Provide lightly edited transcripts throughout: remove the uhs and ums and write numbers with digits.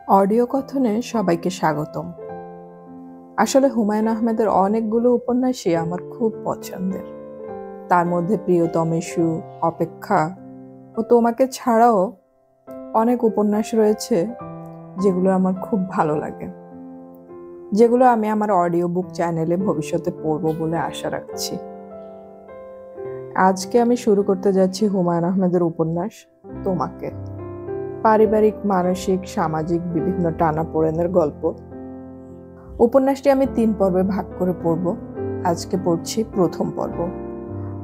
Audio কথনে সবাইকে স্বাগতম। আসলে হুমায়ুন আহমেদের অনেকগুলো উপন্যাসই আমার খুব পছন্দের। তার মধ্যে প্রিয়তমেশু, অপেক্ষা ও তোমাকে ছাড়াও অনেক উপন্যাস রয়েছে যেগুলো আমার খুব ভালো লাগে, যেগুলো আমি আমার অডিও বুক চ্যানেলে ভবিষ্যতে পড়ব বলে আশা রাখছি। আজকে আমি শুরু করতে যাচ্ছি হুমায়ুন আহমেদের উপন্যাস তোমাকে। পারিবারিক, মানসিক, সামাজিক বিভিন্ন টানাপোড়েনের গল্প। উপন্যাসটি আমি ৩ পর্বে ভাগ করে পড়ব। আজকে পড়ছি প্রথম পর্ব।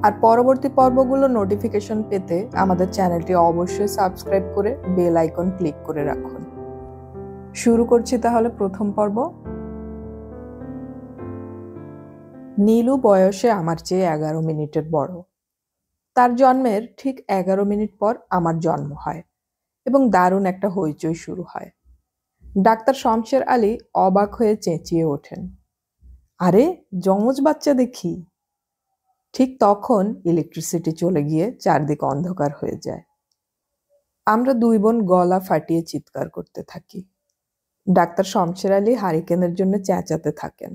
আর পরবর্তী পর্বগুলো নোটিফিকেশন পেতে আমাদের চ্যানেলটি অবশ্যই সাবস্ক্রাইব করে বেল আইকন ক্লিক করে রাখুন। শুরু করছি তাহলে প্রথম পর্ব। নীলু বয়সে আমার চেয়ে ১১ মিনিটের বড়। তার জন্মের ঠিক ১১ মিনিট পর আমার জন্ম হয় এবং দারুণ একটা হইচই শুরু হয়। ডাক্তার শমশের আলী অবাক হয়ে চেঁচিয়ে ওঠেন, আরে যমজ বাচ্চা দেখি। ঠিক তখন ইলেকট্রিসিটি চলে গিয়ে চারদিক অন্ধকার হয়ে যায়। আমরা ২ বোন গলা ফাটিয়ে চিৎকার করতে থাকি। ডাক্তার শমশের আলী হারিকেনের জন্য চেঁচাতে থাকেন।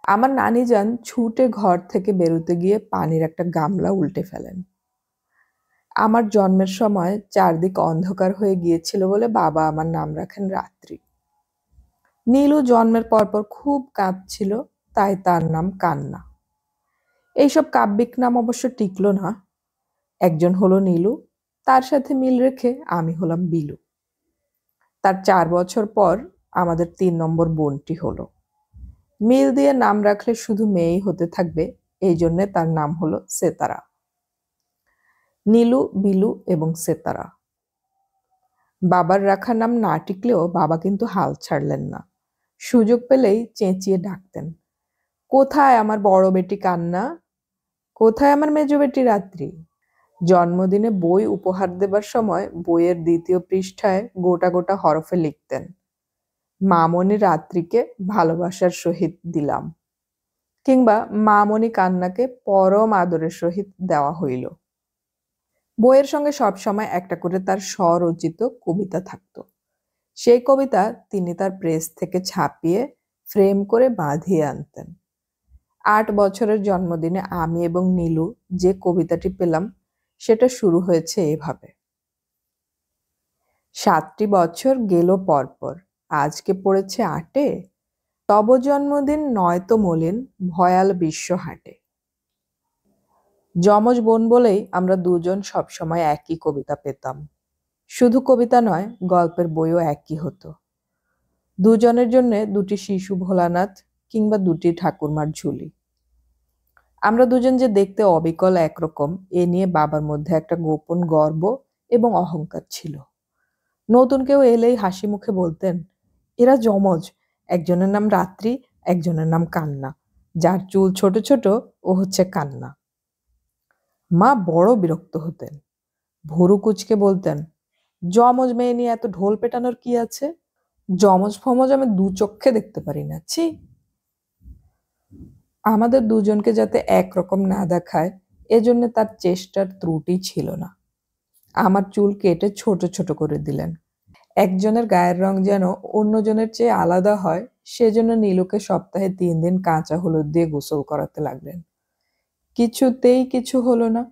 আমার নানি যান ছুটে ঘর থেকে বেরোতে গিয়ে পানির একটা গামলা উল্টে ফেলেন। আমার জন্মের সময় চারদিক অন্ধকার হয়ে গিয়েছিল বলে বাবা আমার নাম রাখেন রাত্রি। নীলু জন্মের পরপর খুব কাঁদছিল, তাই তার নাম কান্না। এইসব কাব্যিক নাম অবশ্য টিকল না। একজন হলো নীলু, তার সাথে মিল রেখে আমি হলাম বিলু। তার ৪ বছর পর আমাদের ৩ নম্বর বোনটি হলো। মিল দিয়ে নাম রাখলে শুধু মেয়েই হতে থাকবে, এই জন্যে তার নাম হলো সেতারা। নীলু, বিলু এবং সেতারা। বাবার রাখা নাম না টিকলেও বাবা কিন্তু হাল ছাড়লেন না। সুযোগ পেলেই চেঁচিয়ে ডাকতেন, কোথায় আমার বড় বেটি কান্না, কোথায় আমার মেজ বেটি রাত্রি। জন্মদিনে বই উপহার দেবার সময় বইয়ের ২য় পৃষ্ঠায় গোটা গোটা হরফে লিখতেন, মামনি রাত্রিকে ভালোবাসার সহিত দিলাম, কিংবা মামনি কান্নাকে পরম আদরের সহিত দেওয়া হইল। বইয়ের সঙ্গে সবসময় একটা করে তার স্বরচিত কবিতা থাকত। সেই কবিতা তিনি তার প্রেস থেকে ছাপিয়ে ফ্রেম করে বাঁধিয়ে আনতেন। ৮ বছরের জন্মদিনে আমি এবং নীলু যে কবিতাটি পেলাম সেটা শুরু হয়েছে এভাবে, ৭টি বছর গেল পরপর, আজকে পড়েছে ৮, তব জন্মদিন নয়তো মলিন, ভয়াল বিশ্ব হাটে। যমজ বোন বলেই আমরা দুজন সবসময় একই কবিতা পেতাম। শুধু কবিতা নয়, গল্পের বইও একই হতো। দুজনের জন্য ২টি শিশু ভোলানাথ কিংবা ২টি ঠাকুরমার ঝুলি। আমরা দুজন যে দেখতে অবিকল একরকম, এ নিয়ে বাবার মধ্যে একটা গোপন গর্ব এবং অহংকার ছিল। নতুন কেউ এলেই হাসি মুখে বলতেন, এরা যমজ, একজনের নাম রাত্রি, একজনের নাম কান্না, যার চুল ছোট ছোট ও হচ্ছে কান্না। মা বড় বিরক্ত হতেন, ভুরু কুচকে বলতেন, যমজ মেয়ে নিয়ে এত ঢোল পেটানোর কি আছে, যমজ ফমজ আমি ২ চক্ষে দেখতে পারি না, ছি। আমাদের দুজনকে যাতে একরকম না দেখায়, এজন্য তার চেষ্টার ত্রুটি ছিল না। আমার চুল কেটে ছোট ছোট করে দিলেন। একজনের গায়ের রং যেন অন্যজনের চেয়ে আলাদা হয়, সেজন্য নীলুকে সপ্তাহে ৩ দিন কাঁচা হলুদ দিয়ে গোসল করাতে লাগলেন। কিছুতেই কিছু হলো না।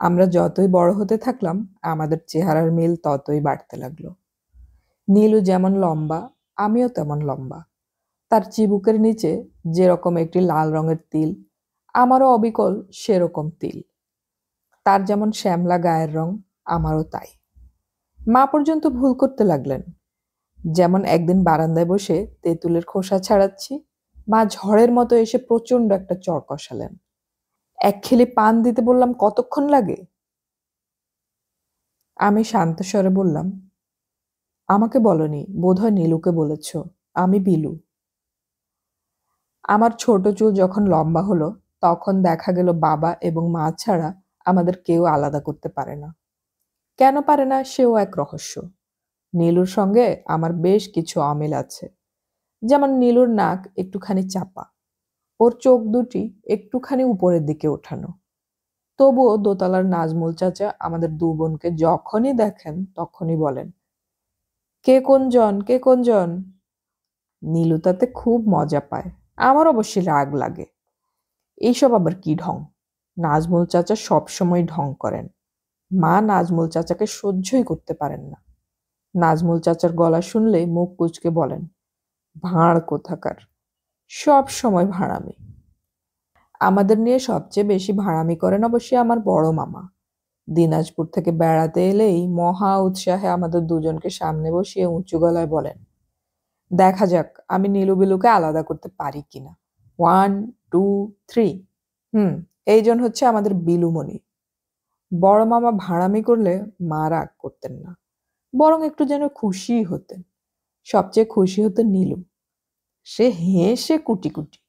আমরা যতই বড় হতে থাকলাম, আমাদের চেহারার মিল ততই বাড়তে লাগলো। নীলু যেমন লম্বা, আমিও তেমন লম্বা। তার চিবুকের নিচে যেরকম একটি লাল রঙের তিল, আমারও অবিকল সেরকম তিল। তার যেমন শ্যামলা গায়ের রং, আমারও তাই। মা পর্যন্ত ভুল করতে লাগলেন। যেমন একদিন বারান্দায় বসে তেঁতুলের খোসা ছাড়াচ্ছি, মা ঝড়ের মতো এসে প্রচন্ড একটা চড় কষালেন। ১ খিলি পান দিতে বললাম কতক্ষণ লাগে? আমি শান্ত স্বরে বললাম, আমাকে বলনি, বোধহয় নীলুকে বলেছ, আমি বিলু। আমার ছোট চুল যখন লম্বা হলো, তখন দেখা গেল বাবা এবং মা ছাড়া আমাদের কেউ আলাদা করতে পারে না। কেন পারে না সেও এক রহস্য। নীলুর সঙ্গে আমার বেশ কিছু অমিল আছে। যেমন নীলুর নাক একটুখানি চাপা, ওর চোখ দুটি একটুখানি উপরের দিকে ওঠানো। তবুও দোতলার নাজমুল চাচা আমাদের ২ বোনকে যখনই দেখেন তখনই বলেন, কে কোনজন? নীলু তাতে খুব মজা পায়। আমার অবশ্যই রাগ লাগে। এইসব আবার কি ঢং? নাজমুল চাচা সবসময় ঢং করেন। মা নাজমুল চাচাকে সহ্যই করতে পারেন না। নাজমুল চাচার গলা শুনলে মুখ কুঁচকে বলেন, ভাঁড় কোথাকার, সব সময় ভাঁড়ামি। আমাদের নিয়ে সবচেয়ে বেশি ভাঁড়ামি করেন অবশ্যই আমার বড় মামা। দিনাজপুর থেকে বেড়াতে এলেই মহা উৎসাহে আমাদের দুজনকে সামনে বসিয়ে উঁচু গলায় বলেন, দেখা যাক আমি নীলু বিলুকে আলাদা করতে পারি কিনা। 1 2 3। এইজন হচ্ছে আমাদের বিলুমণি। বড় মামা ভাঁড়ামি করলে মা রাগ করতেন না, বরং একটু যেন খুশি হতেন। সবচেয়ে খুশি হতেন নীলু। সে হেসে কুটি কুটি।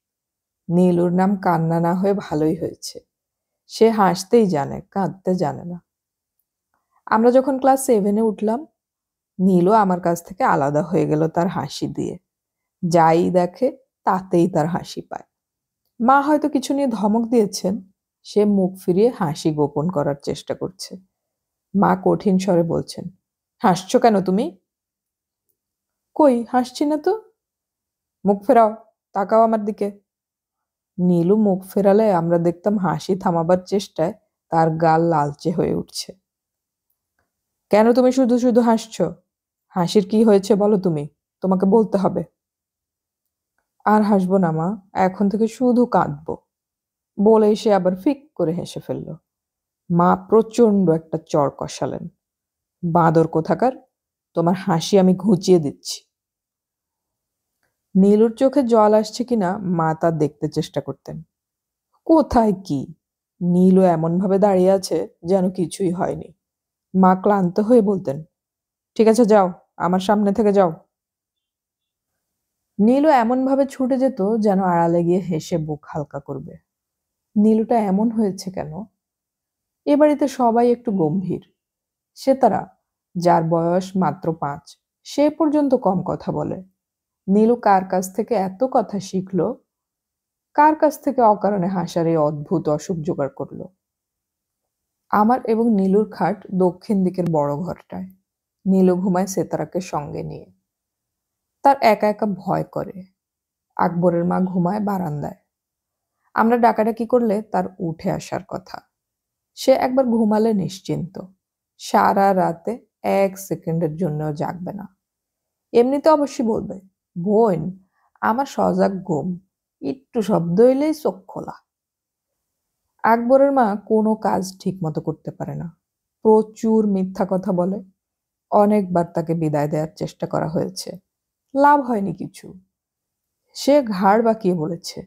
নীলুর নাম কান্না না হয়ে ভালোই হয়েছে। সে হাসতেই জানে, কাঁদতে জানে না। আমরা যখন ক্লাস 7-এ উঠলাম, নীলু আমার কাছ থেকে আলাদা হয়ে গেল তার হাসি দিয়ে। যাই দেখে তাতেই তার হাসি পায়। মা হয়তো কিছু নিয়ে ধমক দিয়েছেন, সে মুখ ফিরিয়ে হাসি গোপন করার চেষ্টা করছে। মা কঠিন স্বরে বলছেন, হাসছো কেন তুমি? কই হাসছি না তো। মুখ ফেরাও, তাকাও আমার দিকে। নীলু মুখ ফেরালে আমরা দেখতাম হাসি থামাবার চেষ্টায় তার গাল লালচে হয়ে উঠছে। কেন তুমি শুধু শুধু হাসছো? হাসির কি হয়েছে বলো তুমি, তোমাকে বলতে হবে। আর হাসবো না মা, এখন থেকে শুধু কাঁদবো। বলেই সে আবার ফিক করে হেসে ফেলল। মা প্রচন্ড একটা চড় কষালেন। বাঁদর কোথাকার, তোমার হাসি আমি ঘুচিয়ে দিচ্ছি। নীলুর চোখে জল আসছে কিনা মা তা দেখতে চেষ্টা করতেন। কোথায় কি, নীলু এমন ভাবে দাঁড়িয়ে আছে যেন কিছুই হয়নি। মা ক্লান্ত হয়ে বলতেন, ঠিক আছে যাও, আমার সামনে থেকে যাও। নীলু এমন ভাবে ছুটে যেত যেন আড়ালে গিয়ে হেসে বুক হালকা করবে। নীলুটা এমন হয়েছে কেন? এ বাড়িতে সবাই একটু গম্ভীর। সেতারা, যার বয়স মাত্র 5, সে পর্যন্ত কম কথা বলে। নীলু কার কাছ থেকে এত কথা শিখলো? কার কাছ থেকে অকারণে হাসার এই অদ্ভুত অসুখ জোগাড় করলো? আমার এবং নীলুর খাট দক্ষিণ দিকের বড় ঘরটায়। নীলু ঘুমায় সেতারাকে সঙ্গে নিয়ে। তার একা একা ভয় করে। আকবরের মা ঘুমায় বারান্দায়। আমরা ডাকাডাকি করলে তার উঠে আসার কথা। সে একবার ঘুমালে নিশ্চিন্ত, সারা রাতে 1 সেকেন্ডের জন্যও জাগবে না। এমনিতে অবশ্যই বলবে, বোন আমার সজাগ ঘুম, একটু শব্দ হইলেই চোখ খোলা। আকবরের মা কোনো কাজ ঠিক মতো করতে পারে না, প্রচুর মিথ্যা কথা বলে। অনেকবার তাকে বিদায় দেওয়ার চেষ্টা করা হয়েছে, লাভ হয়নি কিছু। সে ঘাড় বাঁকিয়ে বলেছে,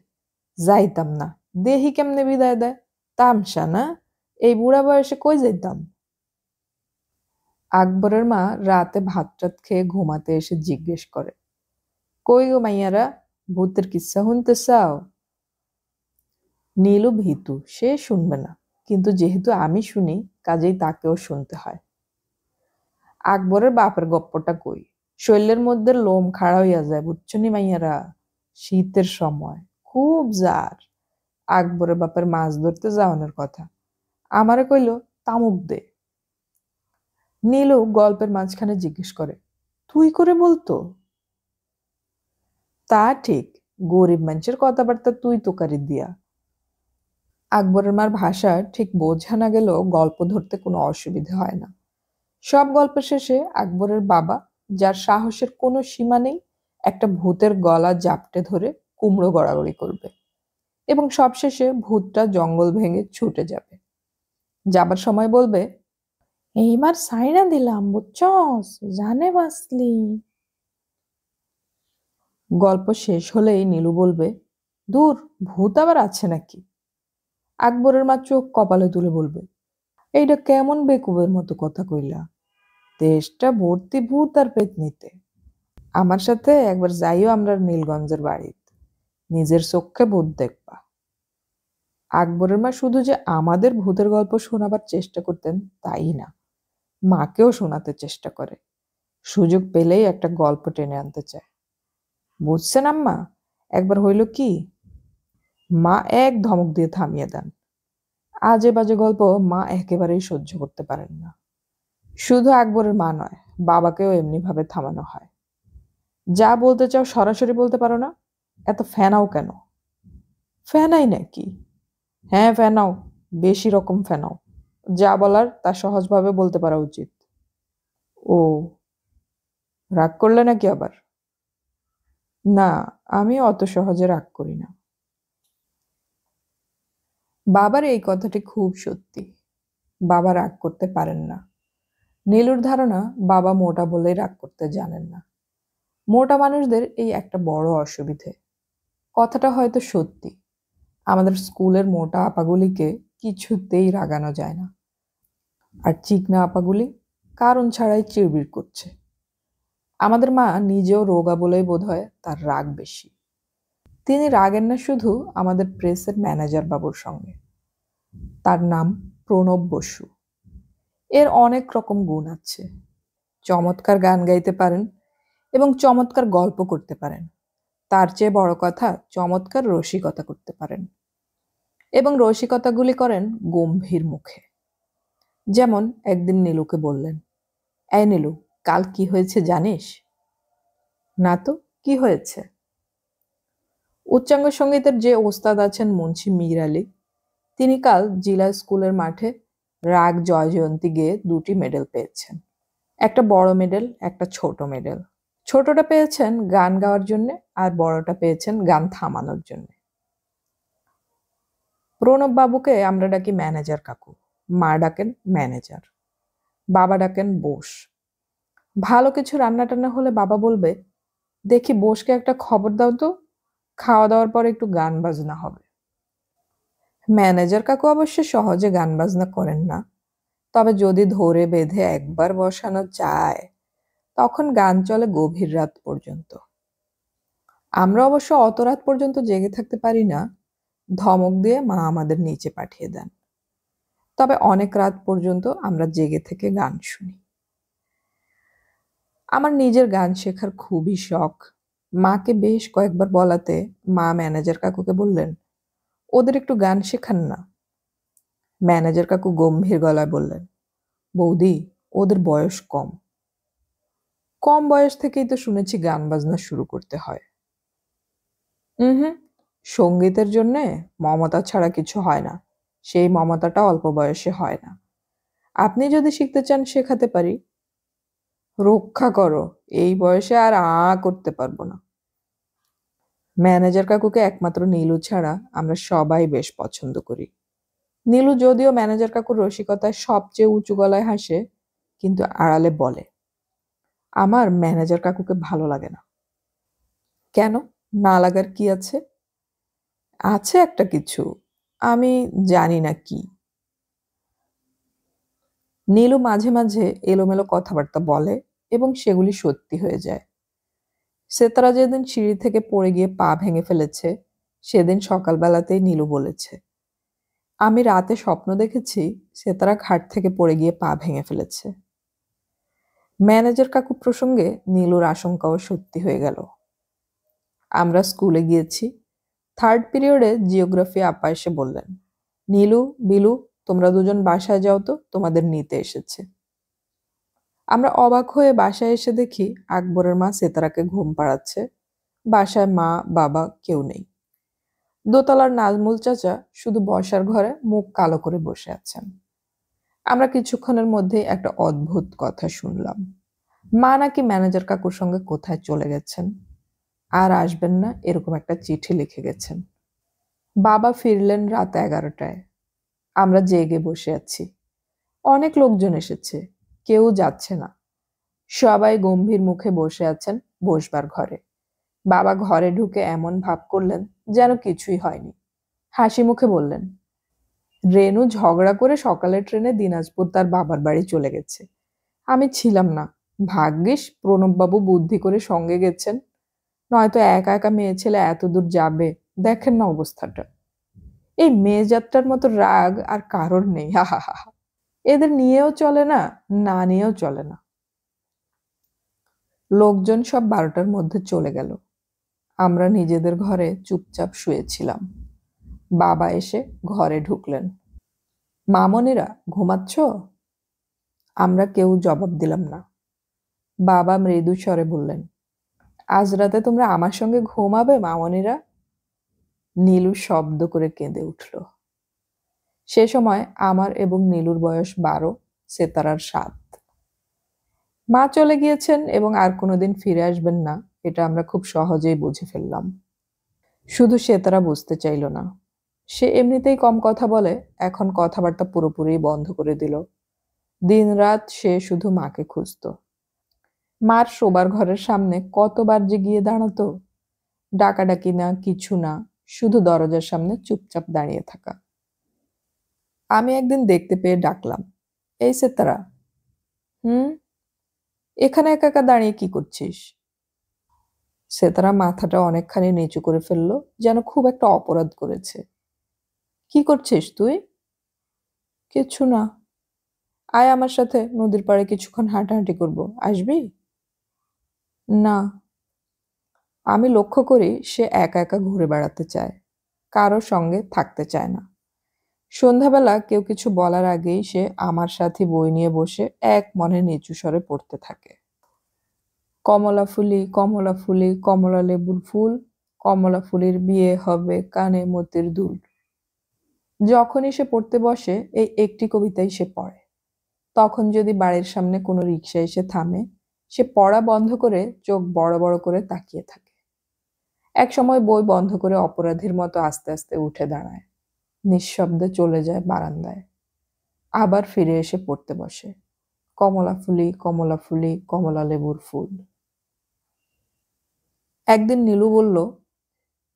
যাইতাম না, দেহি কেমনে বিদায় দেয়, তামসা না, এই বুড়া বয়সে কই যাইতাম। আকবরের মা রাতে ভাত টাত খেয়ে ঘুমাতে এসে জিজ্ঞেস করে, কই গো মাইয়ারা, ভূতের কিচ্ছা শুনতে চাও? নীলু ভীতু, সে শুনবে না, কিন্তু যেহেতু আমি শুনি কাজেই তাকেও শুনতে হয়। আকবরের বাপের গপ্পটা কই, শরীরের মধ্যে লোম খাড়া হইয়া যায় বুঝছো নি মাইয়ারা। শীতের সময় খুব জার। আকবরের বাপের মাছ ধরতে যাওয়ানোর কথা, আমারে কইল তামুক দে। নীলু গল্পের মাঝখানে জিজ্ঞেস করে, তুই করে বলতো? তা ঠিক, গরিব মানুষের কথাবার্তা তুই তোকারি দিয়া। আকবরের মার ভাষা ঠিক বোঝা না গেলেও গল্প ধরতে কোনো অসুবিধে হয় না। সব গল্পের শেষে আকবরের বাবা, যার সাহসের কোনো সীমা নেই, একটা ভূতের গলা জাপটে ধরে কুমড়ো গড়াগড়ি করবে এবং সবশেষে ভূতটা জঙ্গল ভেঙে ছুটে যাবে। যাবার সময় বলবে, এইবার সাইরা দিলাম বুঝছস, জানে বাসলি। গল্প শেষ হলেই নীলু বলবে, দূর, ভূত আবার আছে নাকি। আকবরের মা চোখ কপালে তুলে বলবে, এইটা কেমন বেকুবের মতো কথা কইলা, দেশটা ভর্তি ভূত আর পেতনিতে। আমার সাথে একবার যাইও আমরা নীলগঞ্জের বাড়িতে, নিজের চোখে ভূত দেখবা। আকবরের মা শুধু যে আমাদের ভূতের গল্প শোনাবার চেষ্টা করতেন তাই না, মাকেও শোনাতে চেষ্টা করে। সুযোগ পেলেই একটা গল্প টেনে আনতে চায়। বুঝছেন আম্মা, একবার হইল কি। মা এক ধমক দিয়ে থামিয়ে দেন। আজে বাজে গল্প মা একেবারেই সহ্য করতে পারেন না। শুধু আকবরের মা নয়, বাবাকেও এমনিভাবে থামানো হয়। যা বলতে চাও সরাসরি বলতে পারো না? এত ফ্যানাও কেন? ফ্যানাই নাকি? হ্যাঁ ফ্যানাও, বেশি রকম ফ্যানাও। যা বলার তা সহজভাবে বলতে পারা উচিত। ও, রাগ করলে নাকি আবার? না, আমি অত সহজে রাগ করি না। বাবার এই কথাটি খুব সত্যি। বাবা রাগ করতে পারেন না। নীলুর ধারণা বাবা মোটা বলেই রাগ করতে জানেন না। মোটা মানুষদের এই একটা বড় অসুবিধে। কথাটা হয়তো সত্যি। আমাদের স্কুলের মোটা আপাগুলিকে কিছুতেই রাগানো যায় না। আর চিকনা আপাগুলি কারণ ছাড়াই চিড়বিড় করছে। আমাদের মা নিজেও রোগা বলেই বোধহয় তার রাগ বেশি। তিনি রাগেন না শুধু আমাদের প্রেসের ম্যানেজার বাবুর সঙ্গে। তার নাম প্রণব বসু। এর অনেক রকম গুণ আছে। চমৎকার গান গাইতে পারেন এবং চমৎকার গল্প করতে পারেন। তার চেয়ে বড় কথা, চমৎকার রসিকতা করতে পারেন এবং রসিকতাগুলি করেন গম্ভীর মুখে। যেমন একদিন নীলুকে বললেন, এই নীলু, কাল কি হয়েছে জানিস? না তো, কি হয়েছে? উচ্চাঙ্গ সঙ্গীতের যে ওস্তাদ আছেন মুন্সি মীর আলী, তিনি কাল জিলা স্কুলের মাঠে রাগ জয় জয়ন্তী গেয়ে 2টি মেডেল পেয়েছেন। একটা বড় মেডেল, একটা ছোট মেডেল। ছোটটা পেয়েছেন গান গাওয়ার জন্য আর বড়টা পেয়েছেন গান থামানোর জন্য। প্রণব বাবুকে আমরা ডাকি ম্যানেজার কাকু। মা ডাকেন ম্যানেজার, বাবা ডাকেন বোস। ভালো কিছু রান্না টান্না হলে বাবা বলবে, দেখি বোসকে একটা খবর দাও তো, খাওয়া দাওয়ার পর একটু গান বাজনা হবে। ম্যানেজার কাকু অবশ্য সহজে গান বাজনা করেন না, তবে যদি ধরে বেঁধে একবার বসানো যায় তখন গান চলে গভীর রাত পর্যন্ত। আমরা অবশ্য অত রাত পর্যন্ত জেগে থাকতে পারি না। ধমক দিয়ে মা আমাদের নিচে পাঠিয়ে দেন। তবে অনেক রাত পর্যন্ত আমরা জেগে থেকে গান শুনি। আমার নিজের গান শেখার খুবই শখ। মাকে বেশ কয়েকবার বলাতে মা ম্যানেজার কাকুকে বললেন, ওদের একটু গান শেখান না। ম্যানেজার কাকু গম্ভীর গলায় বললেন, বৌদি, ওদের বয়স কম। কম বয়স থেকেই তো শুনেছি গান বাজনা শুরু করতে হয়। হুম, সঙ্গীতের জন্যে মমতা ছাড়া কিছু হয় না। সেই মমতাটা অল্প বয়সে হয় না। আপনি যদি শিখতে চান শেখাতে পারি। রক্ষা করো, এই বয়সে আর করতে পারবো না। ম্যানেজার কাকুকে একমাত্র নীলু ছাড়া আমরা সবাই বেশ পছন্দ করি। নীলু যদিও ম্যানেজার কাকুর রসিকতায় সবচেয়ে উঁচু গলায় হাসে, কিন্তু আড়ালে বলে, আমার ম্যানেজার কাকুকে ভালো লাগে না। কেন? না লাগার কি আছে? আছে একটা কিছু, আমি জানি না কি। নীলু মাঝে মাঝে এলোমেলো কথাবার্তা বলে এবং সেগুলি সত্যি হয়ে যায়। সেতারা যেদিন সিঁড়ি থেকে পড়ে গিয়ে পা ভেঙে ফেলেছে, সেদিন সকালবেলাতেই নীলু বলেছে, আমি রাতে স্বপ্ন দেখেছি সেতারা খাট থেকে পড়ে গিয়ে পা ভেঙে ফেলেছে। ম্যানেজার কাকু প্রসঙ্গে নীলুর আশঙ্কাও সত্যি হয়ে গেল। আমরা স্কুলে গিয়েছি। 3rd পিরিয়ডে জিওগ্রাফি আপা এসে বললেন, নীলু, বিলু, তোমরা দুজন বাসায় যাও তো, তোমাদের নিতে এসেছে। আমরা অবাক হয়ে বাসায় এসে দেখি আকবরের মা সেতারাকে ঘুম পাড়াচ্ছে। বাসায় মা, বাবা কেউ নেই। দোতলার নাজমুল চাচা শুধু বসার ঘরে মুখ কালো করে বসে আছেন। আমরা কিছুক্ষণের মধ্যেই একটা অদ্ভুত কথা শুনলাম। মা নাকি ম্যানেজার কাকুর সঙ্গে কোথায় চলে গেছেন, আর আসবেন না এরকম একটা চিঠি লিখে গেছেন। বাবা ফিরলেন রাত 11টায়। আমরা জেগে বসে আছি। অনেক লোকজন এসেছে, কেউ যাচ্ছে না। সবাই গম্ভীর মুখে বসে আছেন বসবার ঘরে। বাবা ঘরে ঢুকে এমন ভাব করলেন যেন কিছুই হয়নি। হাসি মুখে বললেন, রেনু ঝগড়া করে সকালের ট্রেনে দিনাজপুর তার বাবার বাড়ি চলে গেছে। আমি ছিলাম না। ভাগ্যিস প্রণববাবু বুদ্ধি করে সঙ্গে গেছেন, নয়তো একা একা মেয়ে ছেলে এত দূর যাবে। দেখেন না অবস্থাটা। এই মেয়ে যাত্রার মতো রাগ আর কারোর নেই। হা হা হা। এদের নিয়েও চলে না, না নিয়েও চলে না। লোকজন সব 12টার মধ্যে চলে গেল। আমরা নিজেদের ঘরে চুপচাপ শুয়েছিলাম। বাবা এসে ঘরে ঢুকলেন। মামনিরা ঘুমাচ্ছ? আমরা কেউ জবাব দিলাম না। বাবা মৃদু স্বরে বললেন, আজ রাতে তোমরা আমার সঙ্গে ঘুমাবে মামনিরা? নীলু শব্দ করে কেঁদে উঠল। সে সময় আমার এবং নীলুর বয়স 12, সেতারার 7। মা চলে গিয়েছেন এবং আর কোনোদিন ফিরে আসবেন না, এটা আমরা খুব সহজেই বুঝে ফেললাম। শুধু সেতারা বুঝতে চাইল না। সে এমনিতেই কম কথা বলে, এখন কথাবার্তা পুরোপুরি বন্ধ করে দিল। দিনরাত সে শুধু মাকে খুঁজত। মার শোবার ঘরের সামনে কতবার যে গিয়ে দাঁড়াতো, ডাকাডাকি না, কিছু না, শুধু দরজার সামনে চুপচাপ দাঁড়িয়ে থাকা। আমি একদিন দেখতে পেয়ে ডাকলাম, এই সেতারা। হুম, এখানে একা একা দাঁড়িয়ে কি করছিস? সেতারা মাথাটা অনেকখানি নিচু করে ফেললো, যেন খুব একটা অপরাধ করেছে। কি করছিস তুই? কিছু না। আয় আমার সাথে, নদীর পাড়ে কিছুক্ষণ হাঁটাহাঁটি করবো, আসবি? না। আমি লক্ষ্য করি সে একা একা ঘুরে বেড়াতে চায়, কারো সঙ্গে থাকতে চায় না। সন্ধ্যাবেলা কেউ কিছু বলার আগেই সে আমার সাথে বই নিয়ে বসে এক মনে নিচু স্বরে পড়তে থাকে। কমলা ফুলি, কমলা ফুলি, কমলা লেবুর ফুল, কমলা ফুলির বিয়ে হবে কানে মতির দুল। যখনই সে পড়তে বসে এই একটি কবিতাই সে পড়ে। তখন যদি বাড়ির সামনে কোনো রিকশা এসে থামে, সে পড়া বন্ধ করে চোখ বড় বড় করে তাকিয়ে থাকে। এক সময় বই বন্ধ করে অপরাধীর মতো আস্তে আস্তে উঠে দাঁড়ায়, নিঃশব্দে চলে যায় বারান্দায়, আবার ফিরে এসে পড়তে বসে। কমলা ফুলি, কমলা ফুলি, কমলা লেবুর ফুল। একদিন নীলু বলল,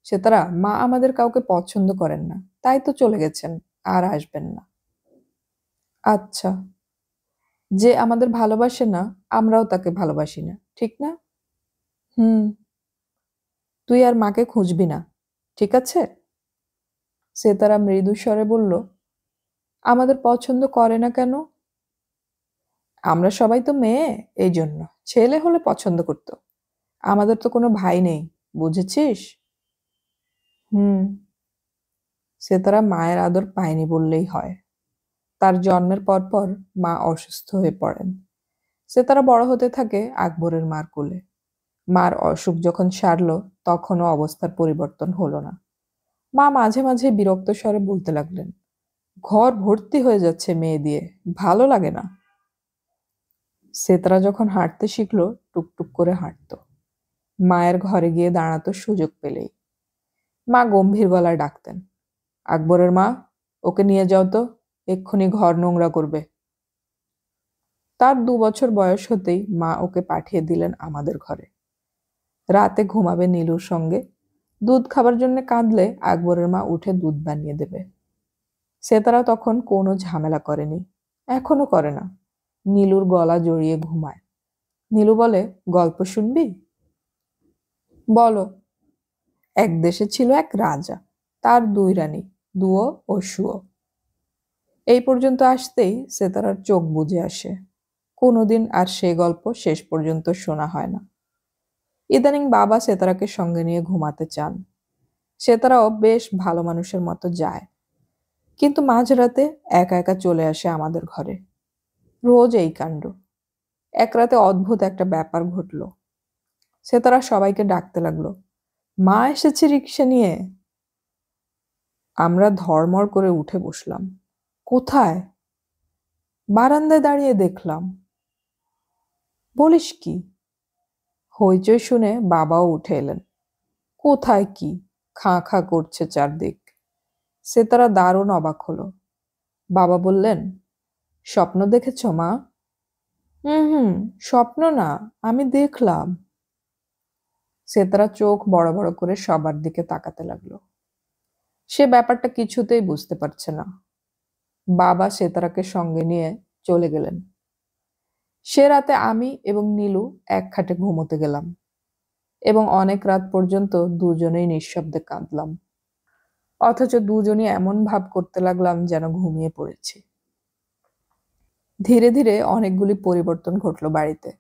সেতারা, মা আমাদের কাউকে পছন্দ করেন না, তাই তো চলে গেছেন, আর আসবেন না। আচ্ছা, যে আমাদের ভালোবাসে না, আমরাও তাকে ভালোবাসি না, ঠিক না? হুম। তুই আর মাকে খুঁজবি না, ঠিক আছে? সেতারা মৃদু স্বরে বলল, আমাদের পছন্দ করে না কেন? আমরা সবাই তো মেয়ে, এই জন্য। ছেলে হলে পছন্দ করতো। আমাদের তো কোনো ভাই নেই, বুঝেছিস? হুম। সেতারা মায়ের আদর পায়নি বললেই হয়। তার জন্মের পরপর মা অসুস্থ হয়ে পড়েন। সেতারা বড় হতে থাকে আকবরের মার কোলে। মার অসুখ যখন সারল, তখনও অবস্থার পরিবর্তন হলো না। মা মাঝে মাঝে বিরক্ত স্বরে বলতে লাগলেন, ঘর ভর্তি হয়ে যাচ্ছে মেয়ে দিয়ে, ভালো লাগে না। সেতারা যখন হাঁটতে শিখলো, টুকটুক করে হাঁটতো। মায়ের ঘরে গিয়ে দাঁড়াতো সুযোগ পেলেই। মা গম্ভীর গলায় ডাকতেন, আকবরের মা, ওকে নিয়ে যাও তো, এক্ষুনি ঘর নোংরা করবে। তার 2 বছর বয়স হতেই মা ওকে পাঠিয়ে দিলেন আমাদের ঘরে। রাতে ঘুমাবে নীলুর সঙ্গে। দুধ খাবার জন্য কাঁদলে আকবরের মা উঠে দুধ বানিয়ে দেবে। সেতারা তখন কোনো ঝামেলা করেনি, এখনো করে না। নীলুর গলা জড়িয়ে ঘুমায়। নীলু বলে, গল্প শুনবি? বলো। এক দেশে ছিল এক রাজা, তার 2 রানী, দুয়ো ও সুয়ো। এই পর্যন্ত আসতেই সেতারার চোখ বুজে আসে। কোনোদিন আর সে গল্প শেষ পর্যন্ত শোনা হয় না। ইদানিং বাবা সেতারাকে সঙ্গে নিয়ে ঘুমাতে চান। সেতারাও বেশ ভালো মানুষের মতো যায়, কিন্তু মাঝরাতে একা একা চলে আসে আমাদের ঘরে। রোজ এই কাণ্ড। এক রাতে অদ্ভুত একটা ব্যাপার ঘটল। সেতারা সবাইকে ডাকতে লাগলো, মা এসেছে রিক্সা নিয়ে। আমরা ধড়মড় করে উঠে বসলাম। কোথায়? বারান্দায় দাঁড়িয়ে দেখলাম। বলিস কি? হইচই শুনে বাবাও উঠে এলেন। কোথায় কি? খাঁ খাঁ করছে চারদিক। সেতারা দারুণ অবাক হলো। বাবা বললেন, স্বপ্ন দেখেছ মা? হুম, স্বপ্ন না, আমি দেখলাম। সেতারা চোখ বড় বড় করে সবার দিকে তাকাতে লাগলো। সে ব্যাপারটা কিছুতেই বুঝতে পারছে না। বাবা সেতারাকে সঙ্গে নিয়ে চলে গেলেন। সে রাতে আমি এবং নীলু এক খাটে ঘুমোতে গেলাম এবং অনেক রাত পর্যন্ত দুজনেই নিঃশব্দে কাঁদলাম। অথচ দুজনই এমন ভাব করতে লাগলাম যেন ঘুমিয়ে পড়েছি। ধীরে ধীরে অনেকগুলি পরিবর্তন ঘটল বাড়িতে।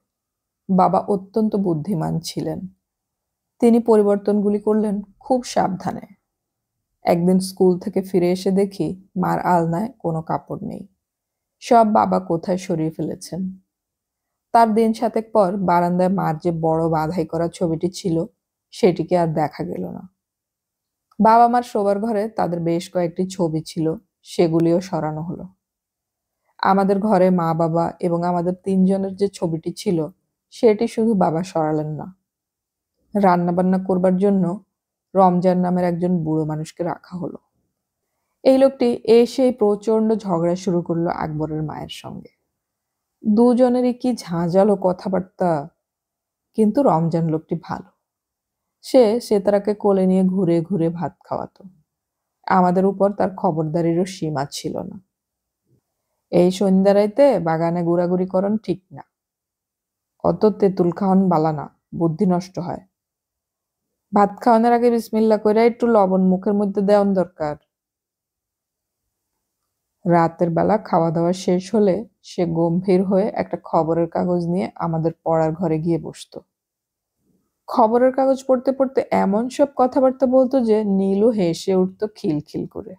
বাবা অত্যন্ত বুদ্ধিমান ছিলেন। তিনি পরিবর্তনগুলি করলেন খুব সাবধানে। একদিন স্কুল থেকে ফিরে এসে দেখি মার আলনায় কোনো কাপড় নেই। সব বাবা কোথায় সরিয়ে ফেলেছেন। তার দিন সাতেক পর বারান্দায় মার যে বড় বাঁধাই করা ছবিটি ছিল সেটিকে আর দেখা গেল না। বাবা মার শোবার ঘরে তাদের বেশ কয়েকটি ছবি ছিল, সেগুলিও সরানো হলো। আমাদের ঘরে মা বাবা এবং আমাদের তিনজনের যে ছবিটি ছিল সেটি শুধু বাবা সরালেন না, রান্নাবান্না করবার জন্য রমজান নামের একজন বুড়ো মানুষকে রাখা হলো। এই লোকটি এসেই প্রচন্ড ঝগড়া শুরু করলো আকবরের মায়ের সঙ্গে। দুজনেরই কি ঝাঁঝালো কথাবার্তা। কিন্তু রমজান লোকটি ভালো। সে সেতারাকে কোলে নিয়ে ঘুরে ঘুরে ভাত খাওয়াতো। আমাদের উপর তার খবরদারিরও সীমা ছিল না। এই সন্ধ্যা রাইতে বাগানে ঘোরাঘুরি করন ঠিক না, অত তেঁতুল খাওয়ান বালা না, বুদ্ধি নষ্ট হয়। ভাত খাওয়ানোর আগে বিসমিল্লা করে একটু লবণ মুখের মধ্যে দেওয়ান দরকার। রাতের বেলা খাওয়া দাওয়া শেষ হলে সে গম্ভীর হয়ে একটা খবরের কাগজ নিয়ে আমাদের পড়ার ঘরে গিয়ে বসতো। খবরের কাগজ পড়তে পড়তে এমন সব কথাবার্তা বলতো যে নীলু হেসে উঠতো খিলখিল করে।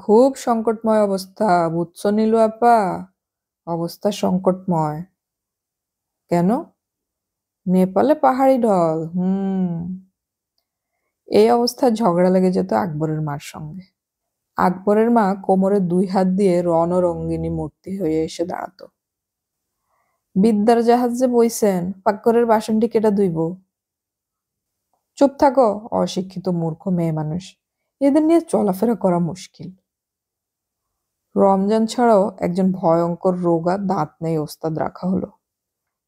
খুব সংকটময় অবস্থা, বুঝছো নীলু আপা? অবস্থা সংকটময়। কেন? নেপালে পাহাড়ি ঢল। এই অবস্থায় ঝগড়া লেগে যেত আকবরের মার সঙ্গে। আকবরের মা কোমরে 2 হাত দিয়ে রণরঙ্গিনী মূর্তি হয়ে এসে দাঁড়াতো। বিদ্যার জাহাজ যে বইছেন, পাকঘরের বাসনটি কেটা ধুইব? চুপ থাকো, অশিক্ষিত মূর্খ মেয়ে মানুষ। এদের নিয়ে চলাফেরা করা মুশকিল। রমজান ছাড়াও একজন ভয়ঙ্কর রোগা দাঁত নেই ওস্তাদ রাখা হলো।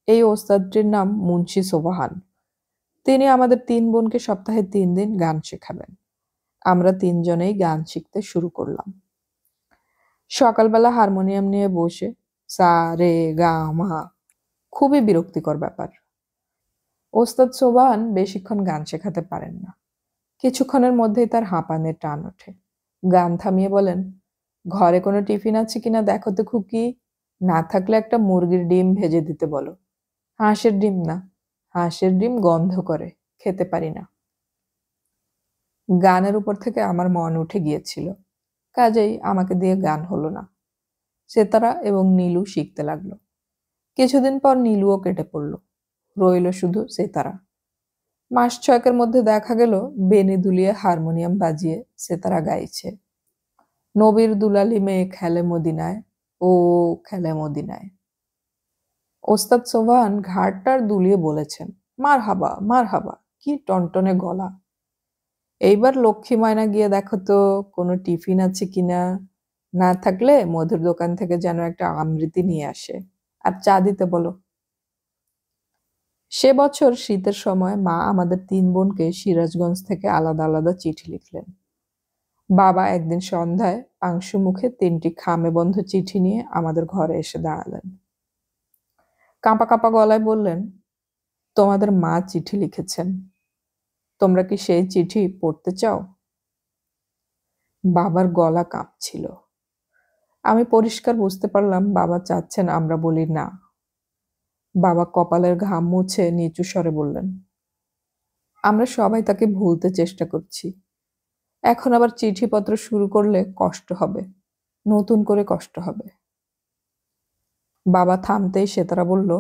এই ওস্তাদটির নাম মুন্সি সোবাহান। তিনি আমাদের 3 বোনকে সপ্তাহে 3 দিন গান শেখাবেন। আমরা 3 জনেই গান শিখতে শুরু করলাম। সকালবেলা হারমোনিয়াম নিয়ে বসে সা রে গা মা, খুবই বিরক্তিকর ব্যাপার। ওস্তাদ সোবাহান বেশিক্ষণ গান শেখাতে পারেন না। কিছুক্ষণের মধ্যেই তার হাঁপানের টান ওঠে। গান থামিয়ে বলেন, ঘরে কোনো টিফিন আছে কিনা দেখো তো খুকি, না থাকলে একটা মুরগির ডিম ভেজে দিতে বলো। হাঁসের ডিম না, হাঁসের ডিম গন্ধ করে, খেতে পারি না। গানের উপর থেকে আমার মন উঠে গিয়েছিল, কাজেই আমাকে দিয়ে গান হলো না। সেতারা এবং নীলু শিখতে লাগলো। কিছুদিন পর নীলুও কেটে পড়ল, রইল শুধু সেতারা। মাস 6 মধ্যে দেখা গেল বেনি দুলিয়ে হারমোনিয়াম বাজিয়ে সেতারা গাইছে, নবীর দুলালি মেয়ে খেলে মদিনায়, ও খেলে মদিনায়। ওস্তাদ সোভান ঘাড়টার দুলিয়ে বলেছেন, মার হাবা মার হাবা, কি টনটনে গলা। এইবার লক্ষ্মী ময়না গিয়ে দেখো তো কোনো টিফিন আছে কিনা, না থাকলে মধুর দোকান থেকে যেন একটা আমৃতি নিয়ে আসে, আর চা দিতে বলো। সে বছর শীতের সময় মা আমাদের 3 বোনকে সিরাজগঞ্জ থেকে আলাদা আলাদা চিঠি লিখলেন। বাবা একদিন সন্ধ্যায় পাংশু মুখে 3টি খামে বন্ধ চিঠি নিয়ে আমাদের ঘরে এসে দাঁড়ালেন। কাঁপা কাঁপা গলায় বললেন, তোমাদের মা চিঠি লিখেছেন, তোমরা কি সেই চিঠি পড়তে চাও? বাবার গলা কাঁপছিল। আমি পরিষ্কার বুঝতে পারলাম বাবা চাচ্ছেন আমরা বলি না। বাবা কপালের ঘাম মুছে নিচু স্বরে বললেন, আমরা সবাই তাকে ভুলতে চেষ্টা করছি। এখন আবার চিঠিপত্র শুরু করলে কষ্ট হবে, নতুন করে কষ্ট হবে। বাবা থামতেই সেতারা বলল,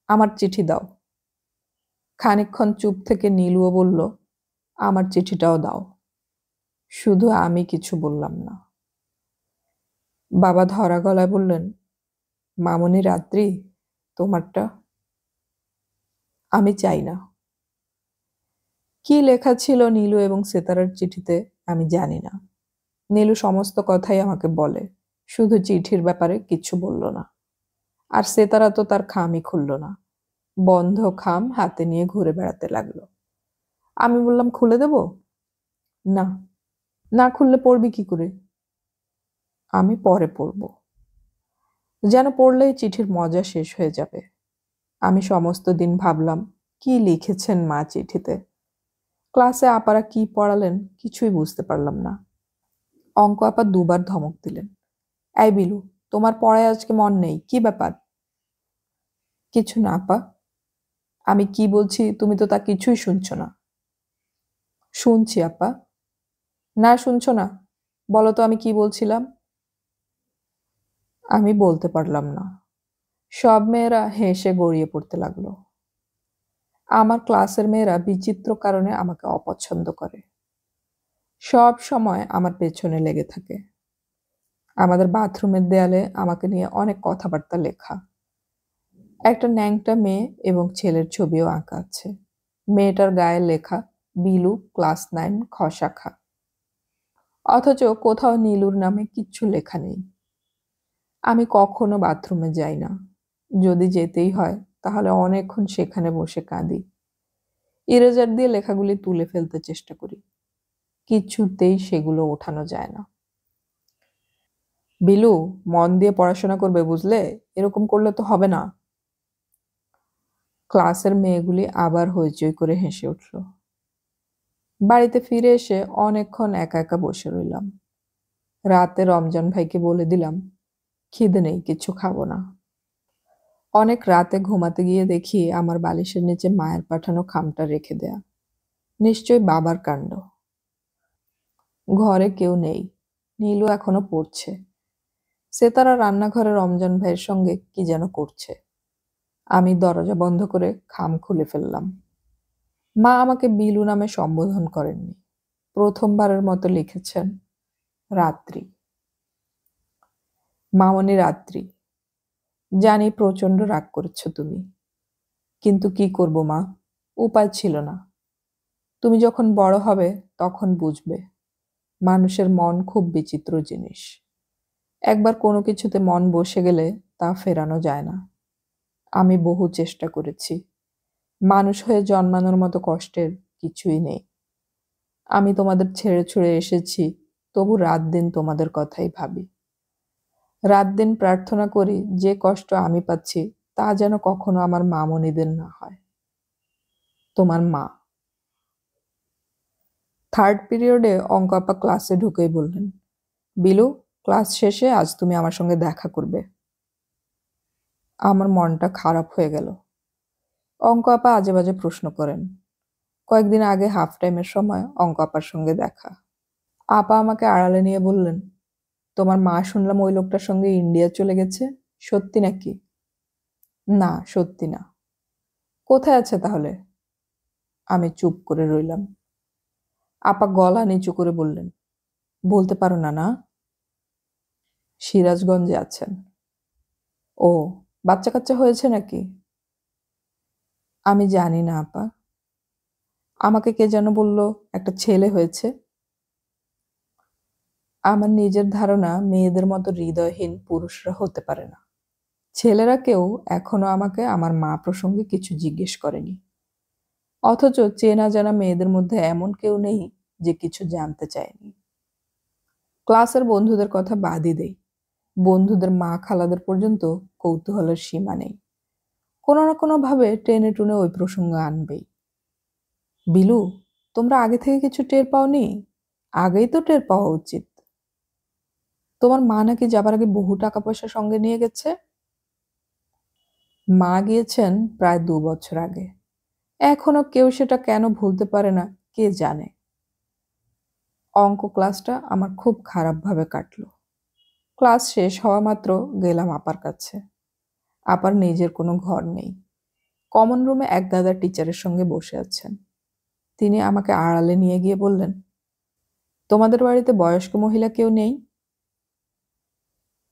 আমার চিঠি দাও। খানিকক্ষণ চুপ থেকে নীলুও বলল, আমার চিঠিটাও দাও। শুধু আমি কিছু বললাম না। বাবা ধরা গলায় বললেন, মামনি রাত্রি, তোমারটা? আমি চাই না। কি লেখা ছিল নীলু এবং সেতারার চিঠিতে আমি জানি না। নীলু সমস্ত কথাই আমাকে বলে, শুধু চিঠির ব্যাপারে কিছু বলল না। আর সেতারা তো তার খামই খুলল না, বন্ধ খাম হাতে নিয়ে ঘুরে বেড়াতে লাগলো। আমি বললাম, খুলে দেব? না, না খুললে পড়বি কি করে? আমি পরে পড়ব। যেন পড়লেই চিঠির মজা শেষ হয়ে যাবে। আমি সমস্ত দিন ভাবলাম, কি লিখেছেন মা চিঠিতে। ক্লাসে আপারা কি পড়ালেন কিছুই বুঝতে পারলাম না। অঙ্ক আপা 2বার ধমক দিলেন, এই বিলু, তোমার পড়ায় আজকে মন নেই, কি ব্যাপার? কিছু না আপা। আমি কি বলছি তুমি তো তা কিছুই শুনছো না। শুনছি আপা। না শুনছো না? বলো তো আমি কি বলছিলাম। আমি বলতে পারলাম না। সব মেয়েরা হেসে গড়িয়ে পড়তে লাগলো। আমার ক্লাসের মেয়েরা বিচিত্র কারণে আমাকে অপছন্দ করে। সব সময় আমার পেছনে লেগে থাকে। আমাদের বাথরুমের দেয়ালে আমাকে নিয়ে অনেক কথাবার্তা লেখা। একটা ন্যাংটা মেয়ে এবং ছেলের ছবিও আঁকা আছে। মেয়েটার গায়ে লেখা বিলু ক্লাস 9 খ শাখা। অথচ কোথাও নীলুর নামে কিচ্ছু লেখা নেই। আমি কখনো বাথরুমে যাই না। যদি যেতেই হয় তাহলে অনেকক্ষণ সেখানে বসে কাঁদি। ইরেজার দিয়ে লেখাগুলি তুলে ফেলতে চেষ্টা করি। কিছুতেই সেগুলো ওঠানো যায় না। বিলু, মন দিয়ে পড়াশোনা করবে বুঝলে, এরকম করলে তো হবে না। ক্লাসের মেয়েগুলি আবার হইচই করে হেসে উঠল। বাড়িতে ফিরে এসে অনেকক্ষণ একা একা বসে রইলাম। রাতে রমজান ভাইকে বলে দিলাম, খিদে নেই, কিছু খাবো না। অনেক রাতে ঘুমাতে গিয়ে দেখি আমার বালিশের নিচে মায়ের পাঠানো খামটা রেখে দেয়া। নিশ্চয়ই বাবার কাণ্ড। ঘরে কেউ নেই। নীলু এখনো পড়ছে। সেতারা রান্নাঘরে রমজান ভাইয়ের সঙ্গে কি যেন করছে। আমি দরজা বন্ধ করে খাম খুলে ফেললাম। মা আমাকে বিলু নামে সম্বোধন করেননি। প্রথমবারের মতো লিখেছেন রাত্রি। মামনি রাত্রি, জানি প্রচন্ড রাগ করেছ তুমি, কিন্তু কি করব মা, উপায় ছিল না। তুমি যখন বড় হবে তখন বুঝবে মানুষের মন খুব বিচিত্র জিনিস। একবার কোনো কিছুতে মন বসে গেলে তা ফেরানো যায় না। আমি বহু চেষ্টা করেছি। মানুষ হয়ে জন্মানোর মতো কষ্টের কিছুই নেই। আমি তোমাদের ছেড়ে ছুড়ে এসেছি, তবু রাত দিন তোমাদের কথাই ভাবি। রাত দিন প্রার্থনা করি যে কষ্ট আমি পাচ্ছি তা যেন কখনো আমার মামনিদের না হয়। তোমার মা। থার্ড পিরিয়ডে অঙ্ক আপা ক্লাসে ঢুকেই বললেন, বিলু, ক্লাস শেষে আজ তুমি আমার সঙ্গে দেখা করবে। আমার মনটা খারাপ হয়ে গেল। অঙ্ক আপা আজে বাজে প্রশ্ন করেন। কয়েকদিন আগে হাফ টাইমের সময় অঙ্ক আপার সঙ্গে দেখা। আপা আমাকে আড়ালে নিয়ে বললেন, তোমার মা শুনলাম ওই লোকটার সঙ্গে ইন্ডিয়া চলে গেছে, সত্যি নাকি? না, সত্যি না। কোথায় আছে তাহলে? আমি চুপ করে রইলাম। আপা গলা নিচু করে বললেন, বলতে পারো না না? সিরাজগঞ্জে আছেন। ও, বাচ্চা কাচ্চা হয়েছে নাকি? আমি জানি না আপা। আমাকে কে যেন বলল একটা ছেলে হয়েছে। আমার নিজের ধারণা মেয়েদের মতো হৃদয়হীন পুরুষরা হতে পারে না। ছেলেরা কেউ এখনো আমাকে আমার মা প্রসঙ্গে কিছু জিজ্ঞেস করেনি। অথচ চেনা জানা মেয়েদের মধ্যে এমন কেউ নেই যে কিছু জানতে চায়নি। ক্লাসের বন্ধুদের কথা বাদই দেই। বন্ধুদের মা খালাদের পর্যন্ত কৌতূহলের সীমা নেই। কোনো না কোনো ভাবে টেনে টুনে ওই প্রসঙ্গ আনবেই। বিলু, তোমরা আগে থেকে কিছু টের পাওনি? আগেই তো টের পাওয়া উচিত। তোমার মা নাকি যাবার আগে বহু টাকা পয়সা সঙ্গে নিয়ে গেছে। মা গিয়েছেন প্রায় 2 বছর আগে। এখনো কেউ সেটা কেন ভুলতে পারে না কে জানে। অঙ্ক ক্লাসটা আমার খুব খারাপভাবে কাটলো। ক্লাস শেষ হওয়া মাত্র গেলাম আপার কাছে। আপার নিজের কোনো ঘর নেই। কমন রুমে এক গাদা টিচারের সঙ্গে বসে আছেন। তিনি আমাকে আড়ালে নিয়ে গিয়ে বললেন, তোমাদের বাড়িতে বয়স্ক মহিলা কেউ নেই?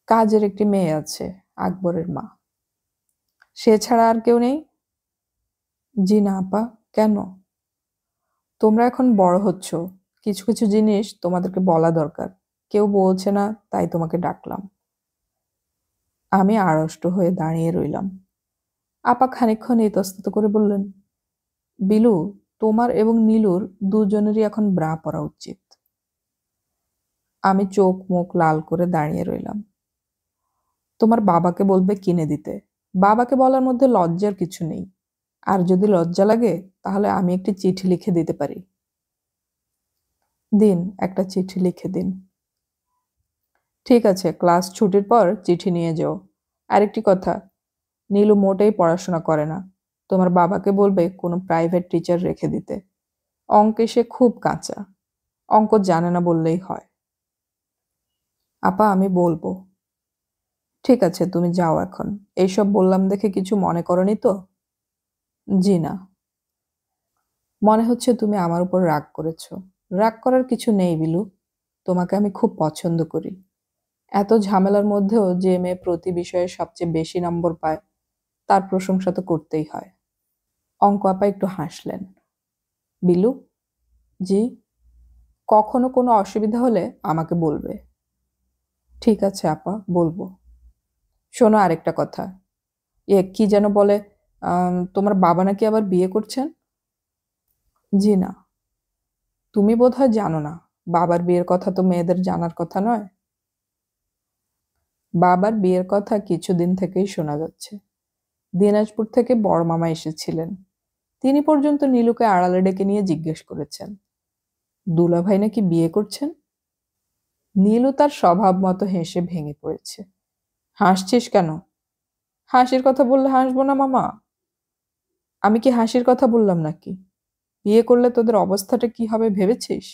কাজের একটি মেয়ে আছে, আকবরের মা। সে ছাড়া আর কেউ নেই? জি না আপা। কেন? তোমরা এখন বড় হচ্ছ, কিছু কিছু জিনিস তোমাদেরকে বলা দরকার। কেউ বলছে না, তাই তোমাকে ডাকলাম। আমি আড়ষ্ট হয়ে দাঁড়িয়ে রইলাম। আপা খানিকক্ষণ ইতস্তত করে বললেন, বিলু, তোমার এবং নীলুর দুজনেরই এখন ব্রা পরা উচিত। আমি চোখ মুখ লাল করে দাঁড়িয়ে রইলাম। তোমার বাবাকে বলবে কিনে দিতে। বাবাকে বলার মধ্যে লজ্জার কিছু নেই। আর যদি লজ্জা লাগে তাহলে আমি একটি চিঠি লিখে দিতে পারি। দিন, একটা চিঠি লিখে দিন। ঠিক আছে, ক্লাস ছুটির পর চিঠি নিয়ে যেও। আরেকটি কথা, নীলু মোটেই পড়াশোনা করে না। তোমার বাবাকে বলবে কোনো প্রাইভেট টিচার রেখে দিতে। অঙ্কে সে খুব কাঁচা। অঙ্ক জানে না বললেই হয়। আপা, আমি বলবো। ঠিক আছে, তুমি যাও এখন। এইসব বললাম দেখে কিছু মনে করনি তো? জি না। মনে হচ্ছে তুমি আমার উপর রাগ করেছ। রাগ করার কিছু নেই বিলু। তোমাকে আমি খুব পছন্দ করি। এত ঝামেলার মধ্যেও যে মেয়ে প্রতি বিষয়ে সবচেয়ে বেশি নম্বর পায়, তার প্রশংসা তো করতেই হয়। অঙ্ক আপা একটু হাসলেন। বিলু, জি? কখনো কোনো অসুবিধা হলে আমাকে বলবে। ঠিক আছে আপা, বলবো। শোনো আরেকটা কথা। কি যেন বলে, তোমার বাবা নাকি আবার বিয়ে করছেন? জি না। তুমি বোধহয় জানো না, বাবার বিয়ের কথা তো মেয়েদের জানার কথা নয়। বাবার বিয়ের কথা কিছুদিন থেকেই শোনা যাচ্ছে। দিনাজপুর থেকে বড় মামা এসেছিলেন। তিনি পর্যন্ত নীলুকে আড়ালে ডেকে নিয়ে জিজ্ঞেস করেছেন, দুলাভাই নাকি বিয়ে করছেন। নীলু তার স্বভাব মতো হেসে ভেঙে পড়েছে। হাসছিস কেন? হাসির কথা বললে হাসবো না মামা? আমি কি হাসির কথা বললাম নাকি? বিয়ে করলে তোদের অবস্থাটা কি হবে ভেবেছিস?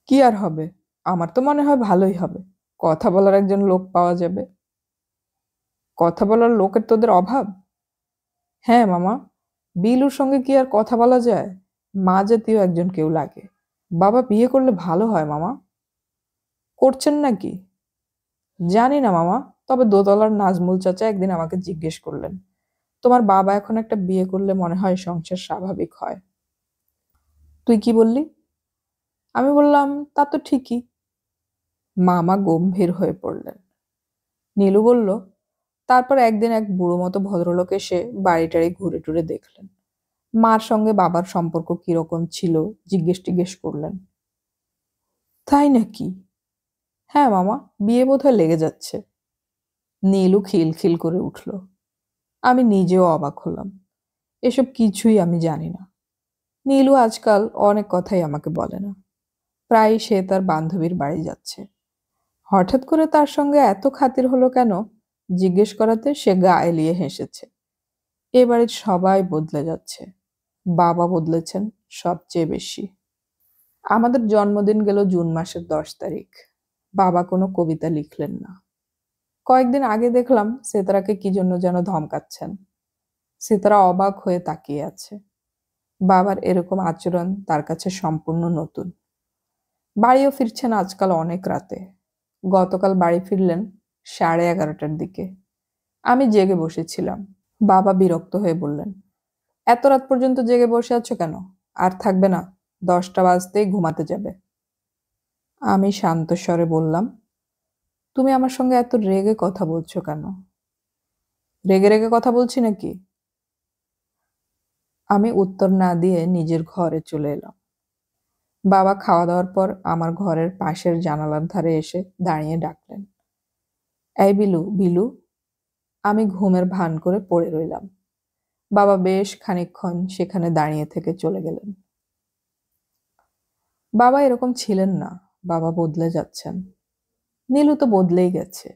কি আর হবে? আমার তো মনে হয় ভালোই হবে। কথা বলার একজন লোক পাওয়া যাবে। কথা বলার লোকের তোদের অভাব? হ্যাঁ মামা, বিলুর সঙ্গে কি আর কথা বলা যায়? মা জাতীয় একজন কেউ লাগে। বাবা বিয়ে করলে ভালো হয় মামা। করছেন নাকি? জানি না মামা। তবে দোতলার নাজমুল চাচা একদিন আমাকে জিজ্ঞেস করলেন, তোমার বাবা এখন একটা বিয়ে করলে মনে হয় সংসার স্বাভাবিক হয়। তুই কি বললি? আমি বললাম, তা তো ঠিকই। মামা গম্ভীর হয়ে পড়লেন। নীলু বলল, তারপর একদিন এক বুড়ো মতো ভদ্রলোক এসে বাড়িটারি ঘুরে টুরে দেখলেন। মার সঙ্গে বাবার সম্পর্ক কিরকম ছিল জিজ্ঞেস টিজ্ঞেস করলেন। তাই নাকি? হ্যাঁ মামা, বিয়ে বোধহয় লেগে যাচ্ছে। নীলু খিলখিল করে উঠল। আমি নিজেও অবাক হলাম। এসব কিছুই আমি জানি না। নীলু আজকাল অনেক কথাই আমাকে বলে না। প্রায়ই সে তার বান্ধবীর বাড়ি যাচ্ছে। হঠাৎ করে তার সঙ্গে এত খাতির হলো কেন জিজ্ঞেস করাতে সে গা এলিয়ে হেসেছে। এ বাড়ির সবাই বদলে যাচ্ছে। বাবা বদলেছেন সবচেয়ে বেশি। আমাদের জন্মদিন গেল জুন মাসের 10 তারিখ। বাবা কোনো কবিতা লিখলেন না। কয়েকদিন আগে দেখলাম সেতারাকে কি জন্য যেন ধমকাচ্ছেন। সেতারা অবাক হয়ে তাকিয়ে আছে। বাবার এরকম আচরণ তার কাছে সম্পূর্ণ নতুন। বাড়িও ফিরছেন আজকাল অনেক রাতে। গতকাল বাড়ি ফিরলেন 11:30টার দিকে। আমি জেগে বসেছিলাম। বাবা বিরক্ত হয়ে বললেন, এত রাত পর্যন্ত জেগে বসে আছো কেন? আর থাকবে না, 10টা বাজতেই ঘুমাতে যাবে। আমি শান্ত স্বরে বললাম, তুমি আমার সঙ্গে এত রেগে কথা বলছো কেন? রেগে রেগে কথা বলছি নাকি? আমি উত্তর না দিয়ে নিজের ঘরে চলে এলাম। বাবা খাওয়া দাওয়ার পর আমার ঘরের পাশের জানালার ধারে এসে দাঁড়িয়ে ডাকলেন, এই বিলু, বিলু। আমি ঘুমের ভান করে পড়ে রইলাম। বাবা বেশ খানিকক্ষণ সেখানে দাঁড়িয়ে থেকে চলে গেলেন। বাবা এরকম ছিলেন না। বাবা বদলে যাচ্ছেন। নীলু তো বদলেই গেছে।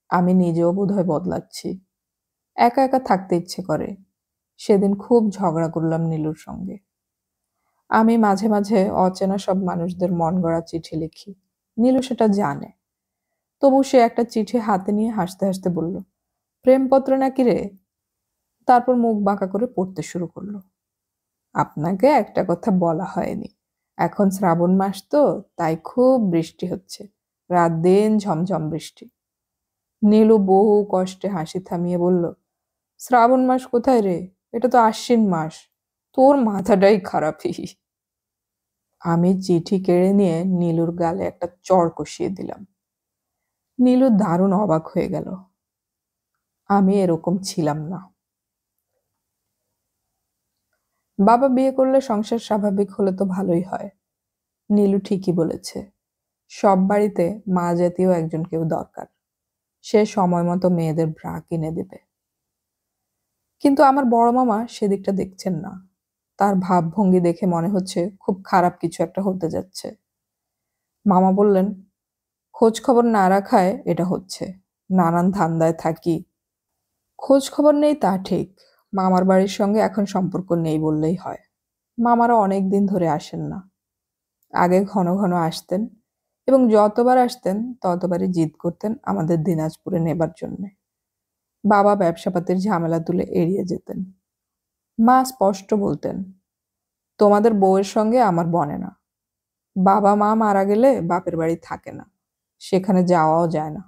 আমি নিজেও বোধহয় বদলাচ্ছি। একা একা থাকতে ইচ্ছে করে। সেদিন খুব ঝগড়া করলাম নীলুর সঙ্গে। আমি মাঝে মাঝে অচেনা সব মানুষদের মন গড়া চিঠি লিখি। নীলু সেটা জানে। তবু সে একটা চিঠি হাতে নিয়ে হাসতে হাসতে বলল, প্রেমপত্র নাকি রে? তারপর মুখ বাঁকা করে পড়তে শুরু করলো। আপনাকে একটা কথা বলা হয়নি। এখন শ্রাবণ মাস তো, তাই খুব বৃষ্টি হচ্ছে। রাত দিন ঝমঝম বৃষ্টি। নীলু বহু কষ্টে হাসি থামিয়ে বলল, শ্রাবণ মাস কোথায় রে? এটা তো আশ্বিন মাস। তোর মাথাটাই খারাপই। আমি চিঠি কেড়ে নিয়ে নীলুর গালে একটা চড় কষিয়ে দিলাম। নীলু দারুণ অবাক হয়ে গেল। আমি এরকম ছিলাম না। বাবা বিয়ে করলে সংসার স্বাভাবিক হলে তো ভালোই হয়। নীলু ঠিকই বলেছে। সব বাড়িতে মা জাতীয় একজন কেউ দরকার। সে সময় মতো মেয়েদের ব্রা কিনে দেবে। কিন্তু আমার বড় মামা সেদিকটা দেখছেন না। তার ভাবভঙ্গি দেখে মনে হচ্ছে খুব খারাপ কিছু একটা হতে যাচ্ছে। মামা বললেন, খোঁজ খবর না রাখায় এটা হচ্ছে। নানান ধান্দায় থাকি। খোঁজ খবর নেই তা ঠিক। মামার বাড়ির সঙ্গে এখন সম্পর্ক নেই বললেই হয়। মামারা অনেক দিন ধরে আসেন না। আগে ঘন ঘন আসতেন। এবং যতবার আসতেন ততবারই জিদ করতেন আমাদের দিনাজপুরে নেবার জন্যে। বাবা ব্যবসাপাতির ঝামেলা তুলে এড়িয়ে যেতেন। মা স্পষ্ট বলতেন, তোমাদের বউয়ের সঙ্গে আমার বনে না। বাবা মা মারা গেলে বাপের বাড়ি থাকে না, সেখানে যাওয়াও যায় না।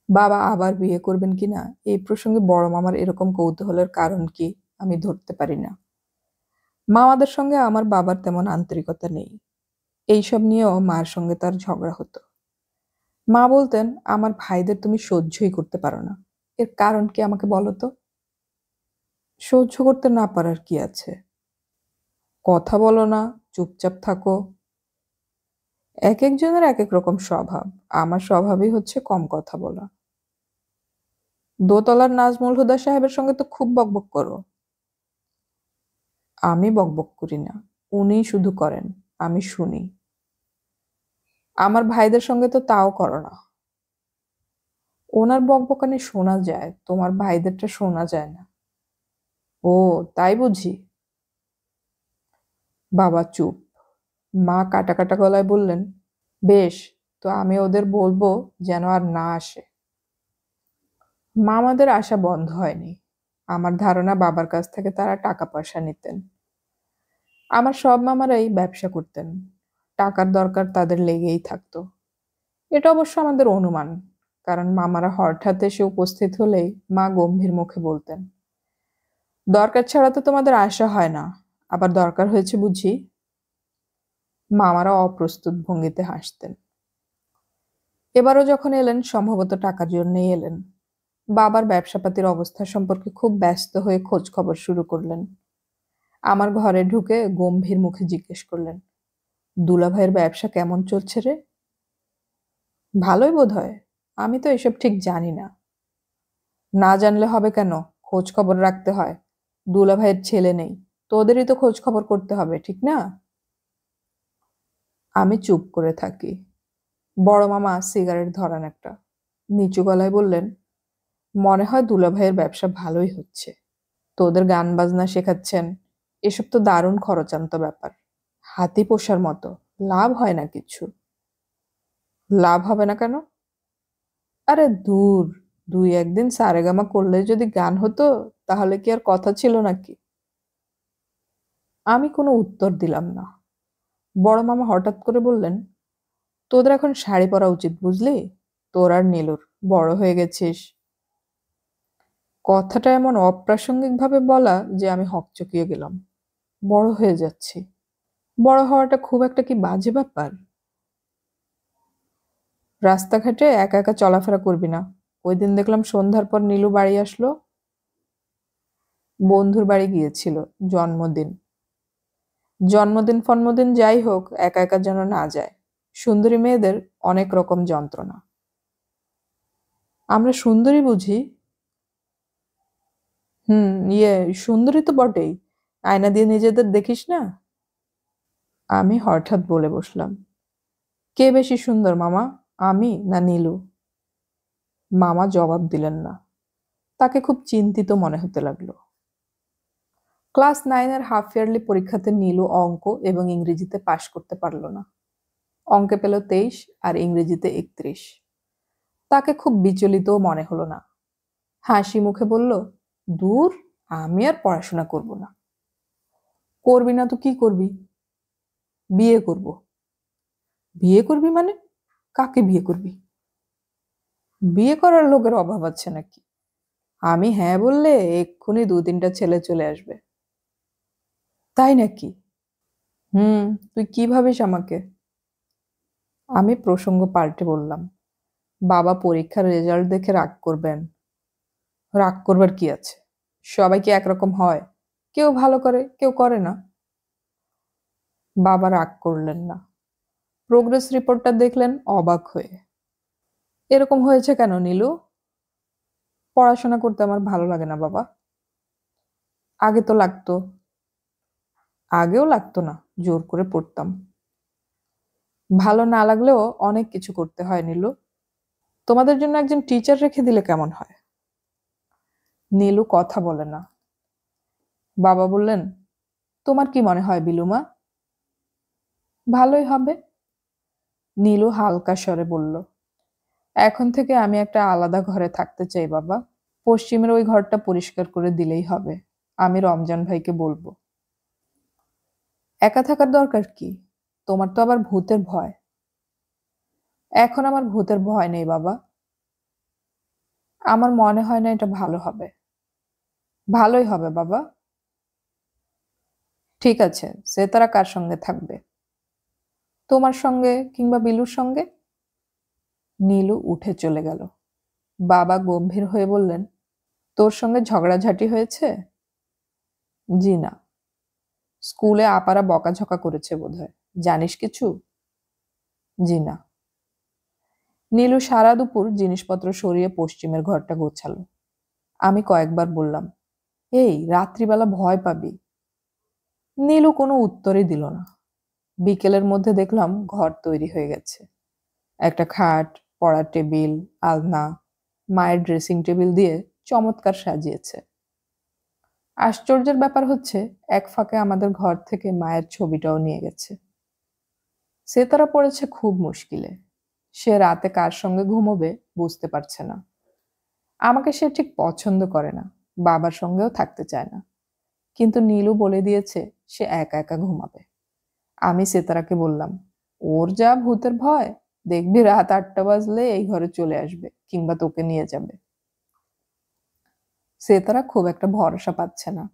বাবা আবার বিয়ে করবেন কিনা এই প্রসঙ্গে বড় মামার এরকম কৌতূহলের কারণ কি আমি ধরতে পারি না। মামাদের সঙ্গে আমার বাবার তেমন আন্তরিকতা নেই। এইসব নিয়েও মার সঙ্গে তার ঝগড়া হতো। মা বলতেন, আমার ভাইদের তুমি সহ্যই করতে পারো না, এর কারণ কি আমাকে বলো তো। সহ্য করতে না পারার কি আছে? কথা বলো না, চুপচাপ থাকো। এক একজনের এক এক রকম স্বভাব। আমার স্বভাবই হচ্ছে কম কথা বলা। দোতলার নাজমুল হুদা সাহেবের সঙ্গে তো খুব বকবক করো। আমি বকবক করি না, উনিই শুধু করেন, আমি শুনি। আমার ভাইদের সঙ্গে তো তাও করো না। ওনার বকবকানি শোনা যায়, তোমার ভাইদেরটা শোনা যায় না। ও, তাই বুঝি। বাবা চুপ। মা কাটা কাটা গলায় বললেন, বেশ, তো আমি ওদের বলবো যেন আর না আসে। মামাদের আসা বন্ধ হয়নি। আমার ধারণা বাবার কাছ থেকে তারা টাকা পয়সা নিতেন। আমার সব মামারাই ব্যবসা করতেন, টাকার দরকার তাদের লেগেই থাকতো। এটা অবশ্য আমাদের অনুমান, কারণ মামারা হঠাৎ এসে উপস্থিত হলেই মা গম্ভীর মুখে বলতেন, দরকার ছাড়া তো তোমাদের আসা হয় না, আবার দরকার হয়েছে বুঝি। মামারা অপ্রস্তুত ভঙ্গিতে হাসতেন। এবারও যখন এলেন সম্ভবত টাকার জন্যই এলেন। বাবার ব্যবসাপাতির অবস্থা সম্পর্কে খুব ব্যস্ত হয়ে খোঁজ খবর শুরু করলেন। আমার ঘরে ঢুকে গম্ভীর মুখে জিজ্ঞেস করলেন, দুলাভাইয়ের ব্যবসা কেমন চলছে রে? ভালোই বোধ হয়। আমি তো এসব ঠিক জানি না। না জানলে হবে কেন, খোঁজ খবর রাখতে হয়। দুলাভাইয়ের ছেলে নেই, তোদেরই তো খোঁজ খবর করতে হবে, ঠিক না? আমি চুপ করে থাকি। বড় মামা সিগারেট ধরান একটা, নিচু গলায় বললেন, মনে হয় দুলাভাইয়ের ব্যবসা ভালোই হচ্ছে। তোদের গান বাজনা শেখাচ্ছেন, এসব তো দারুণ খরচান্ত ব্যাপার। হাতি পোষার মতো, লাভ হয় না কিছু। লাভ হবে না কেন? আরে দূর, দুই একদিন সারেগামা করলে যদি গান হতো তাহলে কি আর কথা ছিল নাকি? আমি কোনো উত্তর দিলাম না। বড় মামা হঠাৎ করে বললেন, তোদের এখন শাড়ি পরা উচিত বুঝলি, তোর আর নীলুর, বড় হয়ে গেছিস। কথাটা এমন অপ্রাসঙ্গিক ভাবে বলা যে আমি হকচকিয়ে গেলাম। বড় হয়ে যাচ্ছি? বড় হওয়াটা খুব একটা কি বাজে ব্যাপার? রাস্তাঘাটে একা একা চলাফেরা করবি না। ওই দিন দেখলাম সন্ধ্যার পর নীলু বাড়ি আসলো। বন্ধুর বাড়ি গিয়েছিল, জন্মদিন। জন্মদিন ফন্মদিন যাই হোক, একা একা যেন না যায়। সুন্দরী মেয়েদের অনেক রকম যন্ত্রণা। আমরা সুন্দরী বুঝি? হুম, সুন্দরী তো বটেই। আয়না দিয়ে নিজেদের দেখিস না? আমি হঠাৎ বলে বসলাম, কে বেশি সুন্দর মামা, আমি না নীলু? মামা জবাব দিলেন না। তাকে খুব চিন্তিত মনে হতে লাগলো। ক্লাস 9-এর হাফ ইয়ারলি পরীক্ষাতে নীলু অঙ্ক এবং ইংরেজিতে পাশ করতে পারল না। অঙ্কে পেল 23 আর ইংরেজিতে 31। তাকে খুব বিচলিতও মনে হলো না। হাসি মুখে বলল, দূর, আমি আর পড়াশোনা করব না। করবি না তো কি করবি? বিয়ে করব। বিয়ে করবি মানে? কাকে বিয়ে করবি? বিয়ে করার লোকের অভাব আছে নাকি? আমি হ্যাঁ বললে এক্ষুনি 2-3টা ছেলে চলে আসবে। তাই নাকি? হুম, তুই কি ভাবিস আমাকে? আমি প্রসঙ্গ পাল্টে বললাম, বাবা পরীক্ষার রেজাল্ট দেখে রাগ করবেন। রাগ করবার কি আছে? সবাই কি একরকম হয়? কেউ ভালো করে, কেউ করে না। বাবা রাগ করলেন না। প্রোগ্রেস রিপোর্টটা দেখলেন অবাক হয়ে। এরকম হয়েছে কেন নীলু? পড়াশোনা করতে আমার ভালো লাগে না বাবা। আগে তো লাগতো। আগেও লাগতো না, জোর করে পড়তাম। ভালো না লাগলেও অনেক কিছু করতে হয় নীলু। তোমাদের জন্য একজন টিচার রেখে দিলে কেমন হয়? নীলু কথা বলে না। বাবা বললেন, তোমার কি মনে হয় বিলুমা? ভালোই হবে। নীলু হালকা স্বরে বলল, এখন থেকে আমি একটা আলাদা ঘরে থাকতে চাই বাবা। পশ্চিমের ওই ঘরটা পরিষ্কার করে দিলেই হবে। আমি রমজান ভাইকে বলবো। একা থাকার দরকার কি? তোমার তো আবার ভূতের ভয়। এখন আমার ভূতের ভয় নেই বাবা। আমার মনে হয় না এটা ভালো হবে। ভালোই হবে বাবা। ঠিক আছে, সেতারা কার সঙ্গে থাকবে? তোমার সঙ্গে কিংবা বিলুর সঙ্গে? নীলু উঠে চলে গেল। বাবা গম্ভীর হয়ে বললেন, তোর সঙ্গে ঝগড়াঝাটি হয়েছে? জি না। স্কুলে আপারা বকাঝকা করেছে বোধহয়। জানিস কিছু? জি না। নীলু সারা দুপুর জিনিসপত্র সরিয়ে পশ্চিমের ঘরটা গোছালো। আমি কয়েকবার বললাম, এই রাত্রিবেলা ভয় পাবি। নীলু কোনো উত্তরই দিল না। বিকেলের মধ্যে দেখলাম ঘর তৈরি হয়ে গেছে। একটা খাট, পড়ার টেবিল, আলনা, মায়ের ড্রেসিং টেবিল দিয়ে চমৎকার সাজিয়েছে। আশ্চর্যের ব্যাপার হচ্ছে, এক ফাঁকে আমাদের ঘর থেকে মায়ের ছবিটাও নিয়ে গেছে। সেতারা পড়েছে খুব মুশকিলে। সে রাতে কার সঙ্গে ঘুমোবে বুঝতে পারছে না। আমাকে সে ঠিক পছন্দ করে না, বাবার সঙ্গেও থাকতে চায় না। কিন্তু নীলু বলে দিয়েছে সে একা একা ঘুমাবে। আমি সেতারাকে বললাম, ওর যা ভূতের ভয়, দেখবি রাত 8টা বাজলে এই ঘরে চলে আসবে কিংবা তোকে নিয়ে যাবে। সেতারা খুব একটা ভরসা পাচ্ছে না।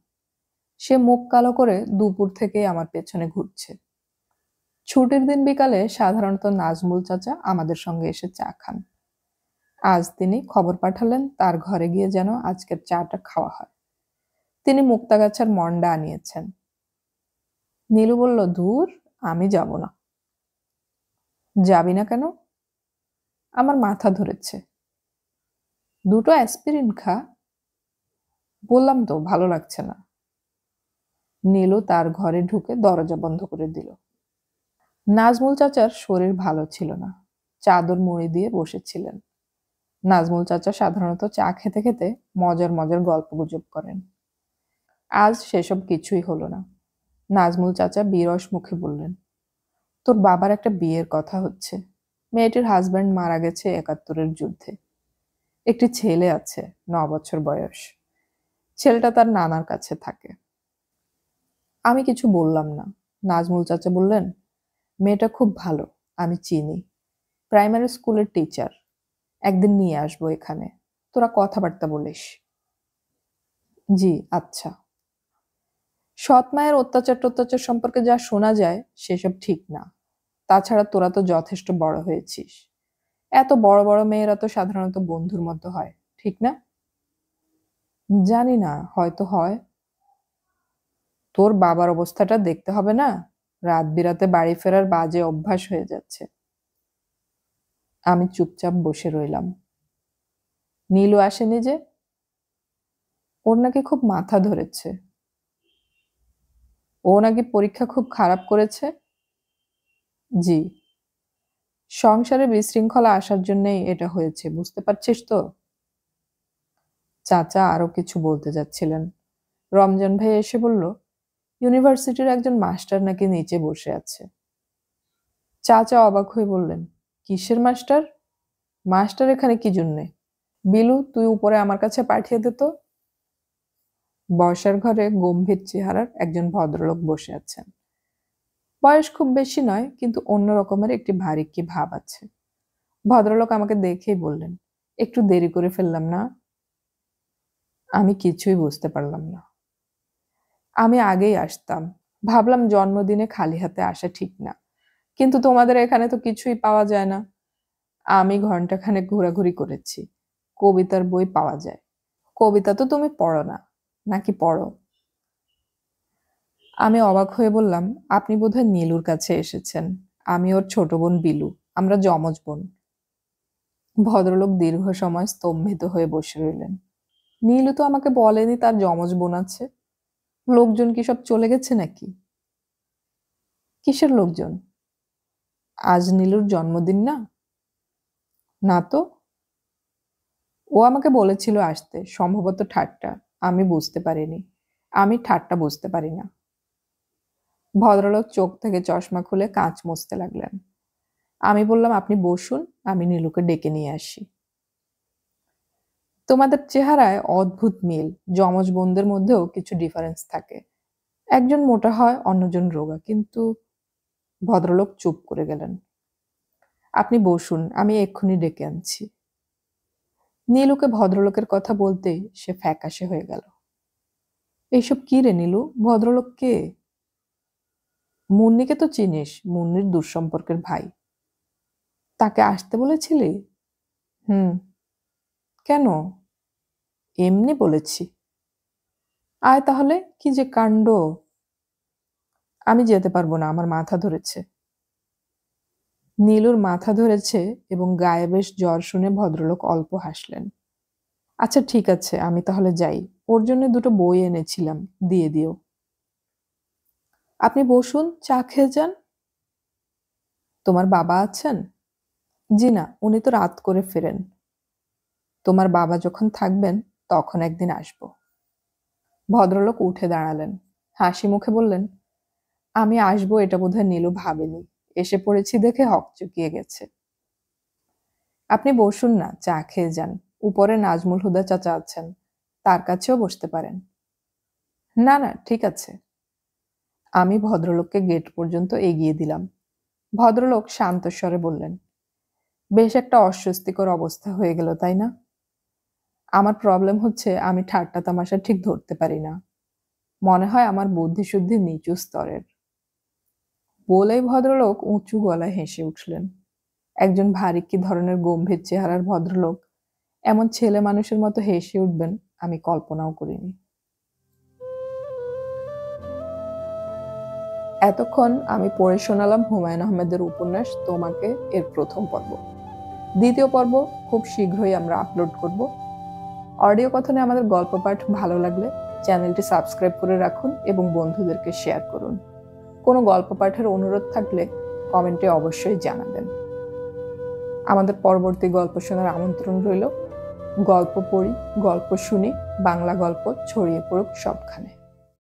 সে মুখ কালো করে দুপুর থেকেই আমার পেছনে ঘুরছে। ছুটির দিন বিকালে সাধারণত নাজমুল চাচা আমাদের সঙ্গে এসে চা খান। আজ তিনি খবর পাঠালেন তার ঘরে গিয়ে যেন আজকের চাটা খাওয়া হয়। তিনি মুক্তাগাছার মন্ডা আনিয়েছেন। নীলু বলল, ধুর, আমি যাব না। যাবি না কেন? আমার মাথা ধরেছে। দুটো অ্যাসপিরিন খা। বললাম তো ভালো লাগছে না। নীলু তার ঘরে ঢুকে দরজা বন্ধ করে দিল। নাজমুল চাচার শরীর ভালো ছিল না। চাদর মুড়ি দিয়ে বসেছিলেন। নাজমুল চাচা সাধারণত চা খেতে খেতে মজার মজার গল্পগুজব করেন। আজ সেসব কিছুই হলো না। নাজমুল চাচা বিরস মুখে বললেন, তোর বাবার একটা বিয়ের কথা হচ্ছে। মেয়েটির হাজব্যান্ড মারা গেছে 71-এর যুদ্ধে। একটি ছেলে আছে, 9 বছর বয়স। ছেলেটা তার নানার কাছে থাকে। আমি কিছু বললাম না। নাজমুল চাচা বললেন, মেয়েটা খুব ভালো, আমি চিনি। প্রাইমারি স্কুলের টিচার। একদিন নিয়ে আসবো এখানে, তোরা কথাবার্তা বলিস। জি, আচ্ছা। সৎ মায়ের অত্যাচার টত্যাচার সম্পর্কে যা শোনা যায় সেসব ঠিক না। তাছাড়া তোরা তো যথেষ্ট বড় হয়েছিস। এত বড় বড় মেয়েরা তো সাধারণত বন্ধুর মতো হয়, ঠিক না? জানি না, হয়তো হয়। তোর বাবার অবস্থাটা দেখতে হবে না? রাত বিরাতে বাড়ি ফেরার বাজে অভ্যাস হয়ে যাচ্ছে। আমি চুপচাপ বসে রইলাম। নীলু আসেনি যে? ওর নাকি খুব মাথা ধরেছে। ও নাকি পরীক্ষা খুব খারাপ করেছে। জি। সংসারে বিশৃঙ্খলা আসার জন্যই এটা হয়েছে, বুঝতে পারছিস তো? চাচা আরো কিছু বলতে যাচ্ছিলেন। রমজান ভাই এসে বলল, ইউনিভার্সিটির একজন মাস্টার নাকি নিচে বসে আছে। চাচা অবাক হয়ে বললেন, কিসের মাস্টার? মাস্টার এখানে কি জন্যে? বিলু, তুই উপরে আমার কাছে পাঠিয়ে দে তো। বসার ঘরে গম্ভীর চেহারার একজন ভদ্রলোক বসে আছেন। বয়স খুব বেশি নয়, কিন্তু অন্য রকমের একটি ভারিক্কি ভাব আছে। ভদ্রলোক আমাকে দেখেই বললেন, একটু দেরি করে ফেললাম না? আমি কিছুই বুঝতে পারলাম না। আমি আগেই আসতাম। ভাবলাম জন্মদিনে খালি হাতে আসা ঠিক না। কিন্তু তোমাদের এখানে তো কিছুই পাওয়া যায় না। আমি ঘন্টাখানেক ঘোরাঘুরি করেছি। কবিতার বই পাওয়া যায়। কবিতা তো তুমি পড়ো না, নাকি পড়ো? আমি অবাক হয়ে বললাম, আপনি বোধহয় নীলুর কাছে এসেছেন। আমি ওর ছোট বোন বিলু। আমরা যমজ বোন। ভদ্রলোক দীর্ঘ সময় স্তম্ভিত হয়ে বসে রইলেন। নীলু তো আমাকে বলেনি তার যমজ বোন আছে। লোকজন কি সব চলে গেছে নাকি? কিসের লোকজন? আজ নীলুর জন্মদিন না? না তো। ও আমাকে বলেছিল আসতে, সম্ভবত ঠাট্টা। আমি বুঝতে পারিনি। আমি ঠাট্টা বুঝতে পারি না। ভদ্রলোক চোখ থেকে চশমা খুলে কাঁচ মুছতে লাগলেন। আমি বললাম, আপনি বসুন, আমি নীলুকে ডেকে নিয়ে আসি। তোমাদের চেহারায় অদ্ভুত মিল, যমজ বোনদের মধ্যেও কিছু ডিফারেন্স থাকে। একজন মোটা হয়, অন্যজন রোগা, কিন্তু ভদ্রলোক চুপ করে গেলেন। আপনি বসুন, আমি এক্ষুনি ডেকে আনছি। নীলুকে ভদ্রলোকের কথা বলতেই সে ফ্যাকাশে হয়ে গেল। এইসব কি রে নীলু, ভদ্রলোক কে? মুন্নিকে তো চিনিস, মুন্নির দূরসম্পর্কের ভাই। তাকে আসতে বলেছিলি? হুম। কেন? এমনি বলেছি। আয় তাহলে, কি যে কাণ্ড! আমি যেতে পারবো না, আমার মাথা ধরেছে। নীলুর মাথা ধরেছে এবং গায়ে বেশ জ্বর শুনে ভদ্রলোক অল্প হাসলেন। আচ্ছা ঠিক আছে, আমি তাহলে যাই। ওর জন্য দুটো বই এনেছিলাম, দিয়ে দিও। আপনি বসুন, চা খেয়ে যান। তোমার বাবা আছেন? জি না, উনি তো রাত করে ফেরেন। তোমার বাবা যখন থাকবেন তখন একদিন আসবো। ভদ্রলোক উঠে দাঁড়ালেন, হাসি মুখে বললেন, আমি আসবো এটা বোধহয় নীলু ভাবেনি। এসে পড়েছি দেখে হকচকিয়ে গেছে। আপনি বসুন না, চা খেয়ে যান। উপরে নাজমুল হুদা চাচা আছেন, তার কাছেও বসতে পারেন। না না, ঠিক আছে। আমি ভদ্রলোককে গেট পর্যন্ত এগিয়ে দিলাম। ভদ্রলোক শান্ত স্বরে বললেন, বেশ একটা অস্বস্তিকর অবস্থা হয়ে গেল, তাই না? আমার প্রবলেম হচ্ছে আমি ঠাট্টা তামাশা ঠিক ধরতে পারি না। মনে হয় আমার বুদ্ধিশুদ্ধি নিচু স্তরের। বলেই ভদ্রলোক উঁচু গলায় হেসে উঠলেন। একজন ভারী কি ধরনের গম্ভীর চেহারার ভদ্রলোক এমন ছেলে মানুষের মতো হেসে উঠবেন আমি কল্পনাও করিনি। এতক্ষণ আমি পড়ে শোনালাম হুমায়ুন আহমেদের উপন্যাস তোমাকে, এর প্রথম পর্ব। দ্বিতীয় পর্ব খুব শীঘ্রই আমরা আপলোড করব। অডিও কথনে আমাদের গল্প পাঠ ভালো লাগলে চ্যানেলটি সাবস্ক্রাইব করে রাখুন এবং বন্ধুদেরকে শেয়ার করুন। কোনো গল্প পাঠের অনুরোধ থাকলে কমেন্টে অবশ্যই জানাবেন। আমাদের পরবর্তী গল্প শোনার আমন্ত্রণ রইল। গল্প পড়ি, গল্প শুনি, বাংলা গল্প ছড়িয়ে পড়ুক সবখানে।